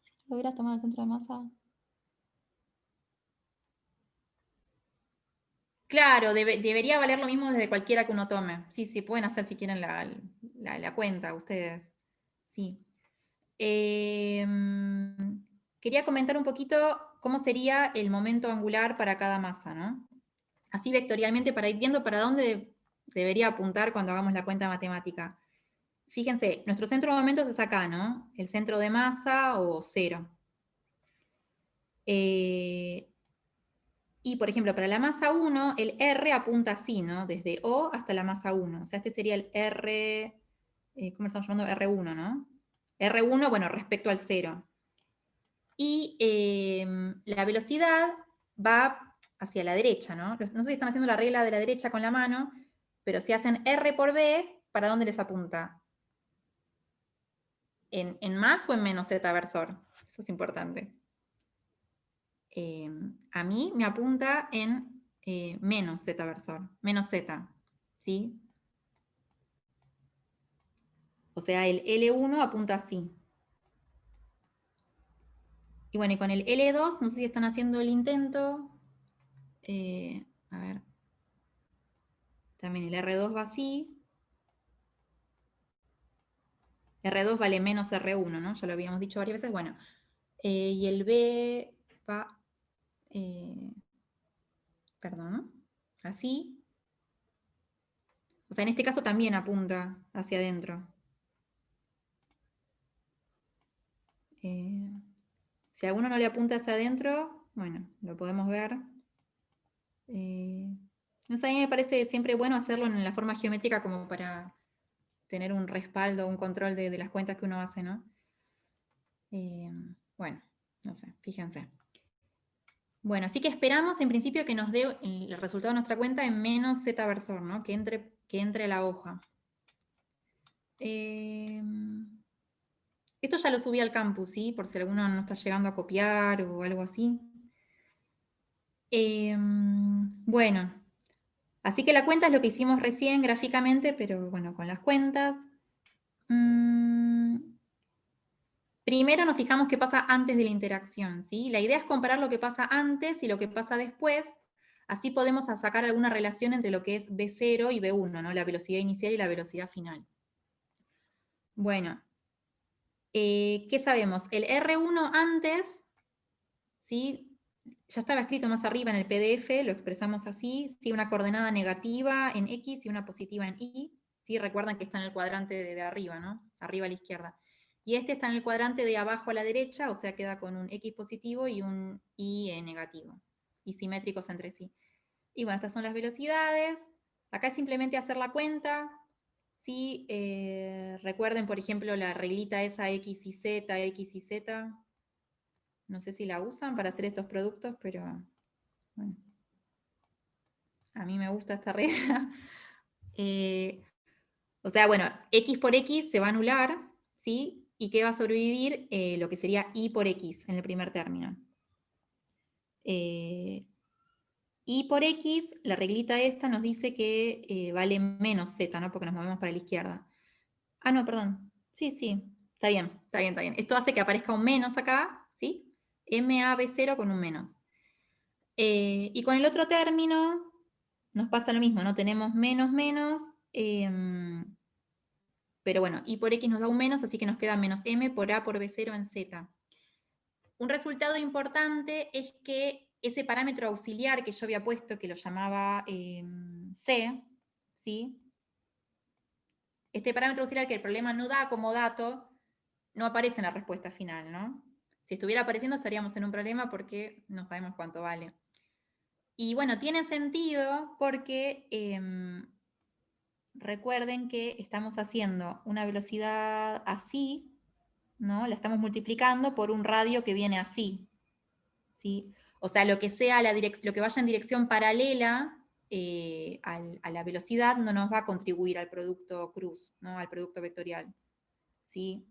Si lo hubieras tomado el centro de masa. Claro, debería valer lo mismo desde cualquiera que uno tome. Sí, pueden hacer si quieren la cuenta ustedes. Sí. Quería comentar un poquito cómo sería el momento angular para cada masa, ¿no? Así vectorialmente para ir viendo para dónde debería apuntar cuando hagamos la cuenta matemática. Fíjense, nuestro centro de momentos es acá, ¿no? El centro de masa o 0. Y, por ejemplo, para la masa 1, el R apunta así, ¿no? Desde O hasta la masa 1. O sea, este sería el R, ¿cómo estamos llamando? R1, ¿no? R1, bueno, respecto al 0. y la velocidad va hacia la derecha, ¿no? No sé si están haciendo la regla de la derecha con la mano, pero si hacen R por B, ¿para dónde les apunta? ¿En más o en menos z versor? Eso es importante. A mí me apunta en menos z versor, menos z, ¿sí? O sea, el L1 apunta así. Y bueno, y con el L2, no sé si están haciendo el intento. A ver. También el R2 va así. R2 vale menos R1, ¿no? Ya lo habíamos dicho varias veces. Bueno, y el B va, perdón, así. O sea, en este caso también apunta hacia adentro. Si a alguno no le apunta hacia adentro, bueno, lo podemos ver. No sé, a mí me parece siempre bueno hacerlo en la forma geométrica como para tener un respaldo, un control de las cuentas que uno hace, ¿no? Bueno, no sé, fíjense. Bueno, así que esperamos en principio que nos dé el resultado de nuestra cuenta en menos z versor, ¿no? Que entre a la hoja. Esto ya lo subí al campus, ¿sí? Por si alguno no está llegando a copiar o algo así. Bueno, así que la cuenta es lo que hicimos recién gráficamente, pero bueno, con las cuentas. Primero nos fijamos qué pasa antes de la interacción, ¿sí? La idea es comparar lo que pasa antes y lo que pasa después. Así podemos sacar alguna relación entre lo que es B0 y B1, ¿no? La velocidad inicial y la velocidad final. Bueno, ¿qué sabemos? El R1 antes, ¿sí? Ya estaba escrito más arriba en el PDF, lo expresamos así, ¿sí? Una coordenada negativa en X y una positiva en Y. ¿Sí? Recuerdan que está en el cuadrante de arriba, ¿no? Arriba a la izquierda. Y este está en el cuadrante de abajo a la derecha, o sea, queda con un X positivo y un Y negativo. Y simétricos entre sí. Y bueno, estas son las velocidades. Acá es simplemente hacer la cuenta. ¿Sí? Recuerden, por ejemplo, la reglita esa X y Z, X y Z. No sé si la usan para hacer estos productos, pero bueno. A mí me gusta esta regla. O sea, bueno, X por X se va a anular, ¿sí? ¿Y qué va a sobrevivir? Lo que sería Y por X en el primer término. Y por X, la reglita esta nos dice que vale menos Z, ¿no? Porque nos movemos para la izquierda. Ah, no, perdón. Sí, sí. Está bien, está bien, está bien. Esto hace que aparezca un menos acá, ¿sí? MAB0 con un menos. Y con el otro término nos pasa lo mismo, ¿no? Tenemos menos, menos, pero bueno, y por X nos da un menos, así que nos queda menos M por A por B0 en Z. Un resultado importante es que ese parámetro auxiliar que yo había puesto, que lo llamaba C, ¿sí? Este parámetro auxiliar que el problema no da como dato, no aparece en la respuesta final, ¿no? Si estuviera apareciendo estaríamos en un problema porque no sabemos cuánto vale. Y bueno, tiene sentido porque recuerden que estamos haciendo una velocidad así, ¿no? La estamos multiplicando por un radio que viene así, ¿sí? O sea, lo que sea lo que vaya en dirección paralela a la velocidad no nos va a contribuir al producto cruz, ¿no? Al producto vectorial, ¿sí?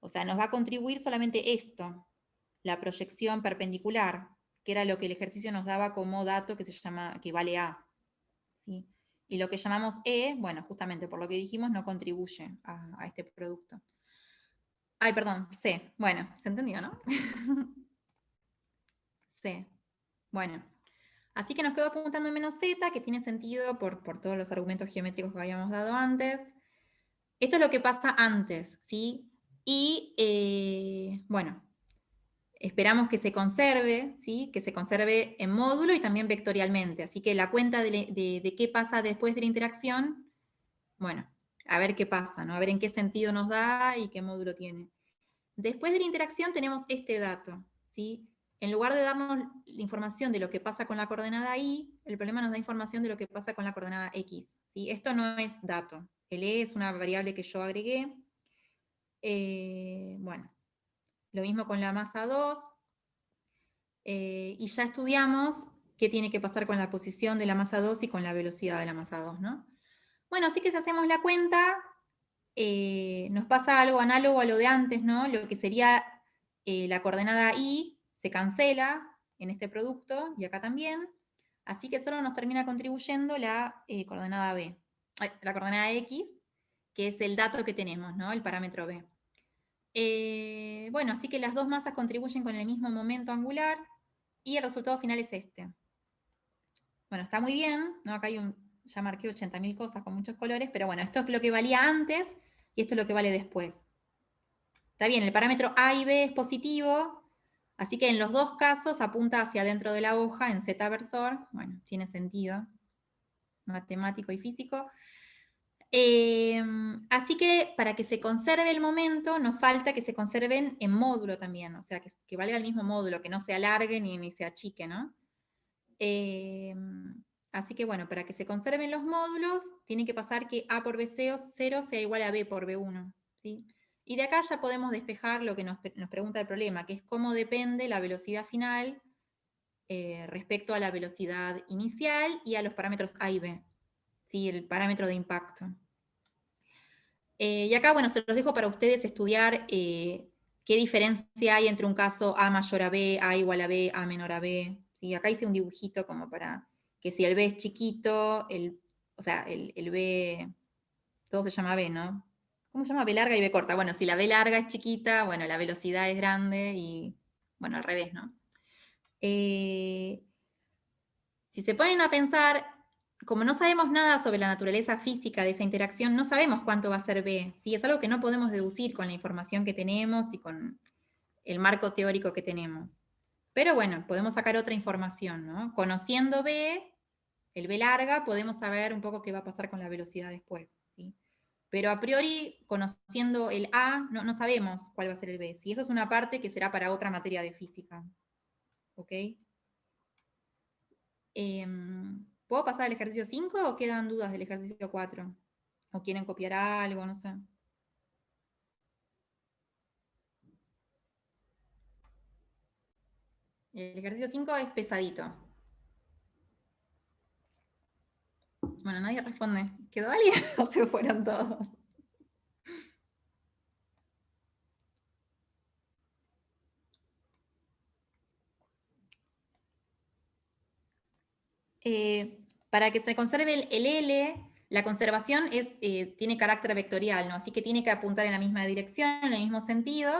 O sea, nos va a contribuir solamente esto, la proyección perpendicular, que era lo que el ejercicio nos daba como dato que vale A, ¿sí? Y lo que llamamos E, bueno, justamente por lo que dijimos, no contribuye a este producto. Ay, perdón, C. Bueno, ¿se entendió, no? C. Bueno, así que nos quedó apuntando en menos Z, que tiene sentido por todos los argumentos geométricos que habíamos dado antes. Esto es lo que pasa antes, ¿sí? Y, bueno, esperamos que se conserve, ¿sí? Que se conserve en módulo y también vectorialmente. Así que la cuenta de qué pasa después de la interacción, bueno, a ver qué pasa, ¿no? A ver en qué sentido nos da y qué módulo tiene. Después de la interacción tenemos este dato, ¿sí? En lugar de darnos la información de lo que pasa con la coordenada Y, el problema nos da información de lo que pasa con la coordenada X, ¿sí? Esto no es dato. El E es una variable que yo agregué. Bueno. Lo mismo con la masa 2. Y ya estudiamos qué tiene que pasar con la posición de la masa 2 y con la velocidad de la masa 2, ¿no? Bueno, así que si hacemos la cuenta, nos pasa algo análogo a lo de antes, ¿no? Lo que sería la coordenada I se cancela en este producto y acá también. Así que solo nos termina contribuyendo la coordenada B, la coordenada X, que es el dato que tenemos, ¿no? El parámetro B. Bueno, así que las dos masas contribuyen con el mismo momento angular y el resultado final es este. Bueno, está muy bien, ¿no? Acá ya marqué 80.000 cosas con muchos colores, pero bueno, esto es lo que valía antes y esto es lo que vale después. Está bien, el parámetro A y B es positivo, así que en los dos casos apunta hacia adentro de la hoja en Z-versor. Bueno, tiene sentido, matemático y físico. Así que para que se conserve el momento, nos falta que se conserven en módulo también, o sea, que valga el mismo módulo, que no se alargue ni se achique, ¿no? Así que bueno, para que se conserven los módulos, tiene que pasar que A por B0 sea igual a B por B1, ¿sí? Y de acá ya podemos despejar lo que nos pregunta el problema, que es cómo depende la velocidad final respecto a la velocidad inicial y a los parámetros A y B, ¿sí? El parámetro de impacto. Y acá, bueno, se los dejo para ustedes estudiar qué diferencia hay entre un caso A mayor a B, A igual a B, A menor a B. ¿Sí? Acá hice un dibujito como para que si el B es chiquito, o sea, el B, todo se llama B, ¿no? ¿Cómo se llama? B larga y B corta. Bueno, si la B larga es chiquita, bueno, la velocidad es grande y, bueno, al revés, ¿no? Si se ponen a pensar, como no sabemos nada sobre la naturaleza física de esa interacción, no sabemos cuánto va a ser B, ¿sí? Es algo que no podemos deducir con la información que tenemos y con el marco teórico que tenemos. Pero bueno, podemos sacar otra información, ¿no? Conociendo B, el B larga, podemos saber un poco qué va a pasar con la velocidad después, ¿sí? Pero a priori, conociendo el A, no sabemos cuál va a ser el B. ¿Sí? Eso es una parte que será para otra materia de física. ¿Ok? ¿Puedo pasar al ejercicio 5 o quedan dudas del ejercicio 4? ¿O quieren copiar algo? No sé. El ejercicio 5 es pesadito. Bueno, nadie responde. ¿Quedó alguien o se fueron todos? Para que se conserve el L, la conservación tiene carácter vectorial, ¿no? Así que tiene que apuntar en la misma dirección, en el mismo sentido,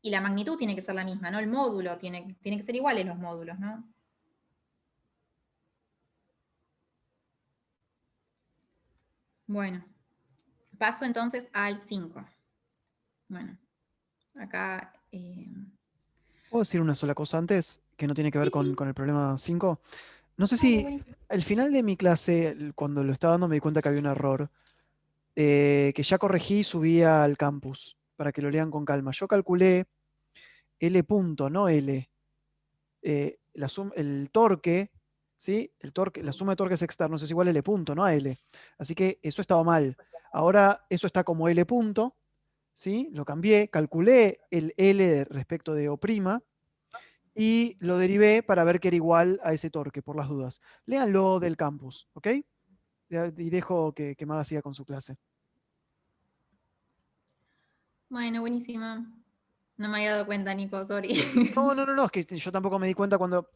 y la magnitud tiene que ser la misma, ¿no? El módulo tiene que ser iguales los módulos, ¿no? Bueno, paso entonces al 5. Bueno, acá... ¿Puedo decir una sola cosa antes que no tiene que ver Sí, sí. con el problema 5? No sé Dale, si buenísimo. al final de mi clase, cuando lo estaba dando, me di cuenta que había un error que ya corregí y subí al campus para que lo lean con calma. Yo calculé L punto, no L. El torque, ¿sí? La suma de torques externos es igual a L punto, no a L. Así que eso estaba mal. Ahora eso está como L punto, ¿sí? Lo cambié, calculé el L respecto de O' y lo derivé para ver que era igual a ese torque, por las dudas. Léanlo del campus, ¿ok? Y dejo que Maga siga con su clase. Bueno, buenísimo. No me había dado cuenta, Nico, sorry. No, es que yo tampoco me di cuenta cuando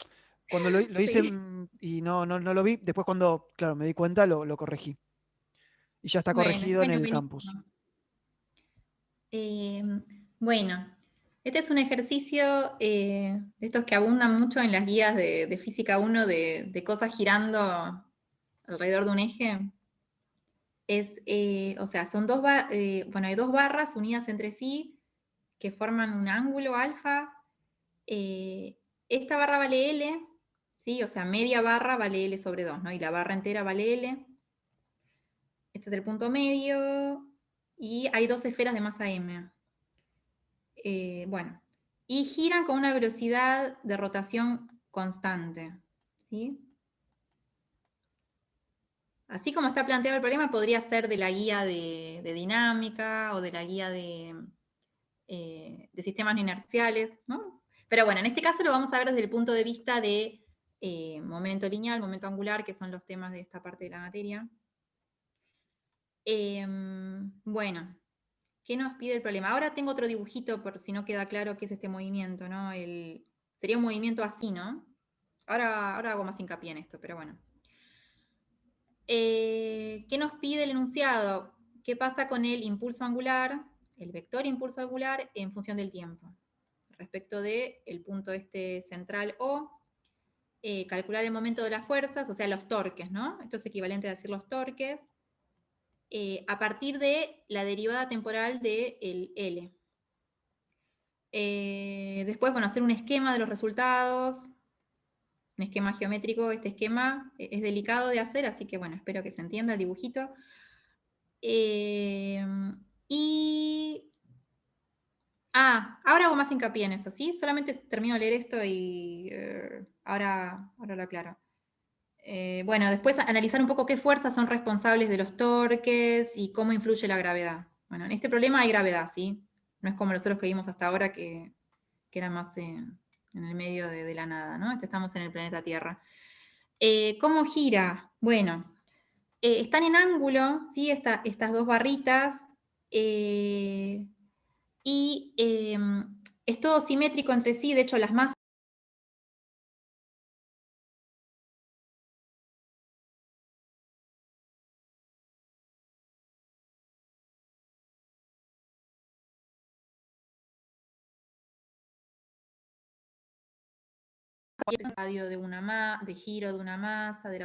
lo hice Sí. y no lo vi. Después cuando, claro, me di cuenta, lo corregí. Y ya está corregido en el campus. Buenísimo. Bueno, este es un ejercicio de estos que abundan mucho en las guías de Física 1 de cosas girando alrededor de un eje. O sea, son hay dos barras unidas entre sí que forman un ángulo alfa. Esta barra vale L, ¿sí? O sea, media barra vale L sobre 2, ¿no? Y la barra entera vale L. Este es el punto medio. Y hay dos esferas de masa M. Bueno, y giran con una velocidad de rotación constante, ¿sí? Así como está planteado el problema, podría ser de la guía de dinámica o de la guía de de sistemas no inerciales, ¿no? Pero bueno, en este caso lo vamos a ver desde el punto de vista de momento lineal, momento angular, que son los temas de esta parte de la materia. Bueno, ¿qué nos pide el problema? Ahora tengo otro dibujito por si no queda claro qué es este movimiento, ¿no? Sería un movimiento así, ¿no? Ahora hago más hincapié en esto, pero bueno. ¿Qué nos pide el enunciado? ¿Qué pasa con el impulso angular, el vector impulso angular en función del tiempo? Respecto del punto este central O, calcular el momento de las fuerzas, o sea, los torques, ¿no? Esto es equivalente a decir los torques, a partir de la derivada temporal del L. Después, bueno, hacer un esquema de los resultados, un esquema geométrico. Este esquema es delicado de hacer, así que bueno, espero que se entienda el dibujito. Ahora hago más hincapié en eso, ¿sí? Solamente termino de leer esto y ahora lo aclaro. Bueno, después analizar un poco qué fuerzas son responsables de los torques y cómo influye la gravedad. Bueno, en este problema hay gravedad, ¿sí? No es como los otros que vimos hasta ahora que era más en el medio de la nada, ¿no? Estamos en el planeta Tierra. ¿Cómo gira? Bueno, están en ángulo, ¿sí? Estas dos barritas, y es todo simétrico entre sí. De hecho, las masas radio de giro de una masa, de la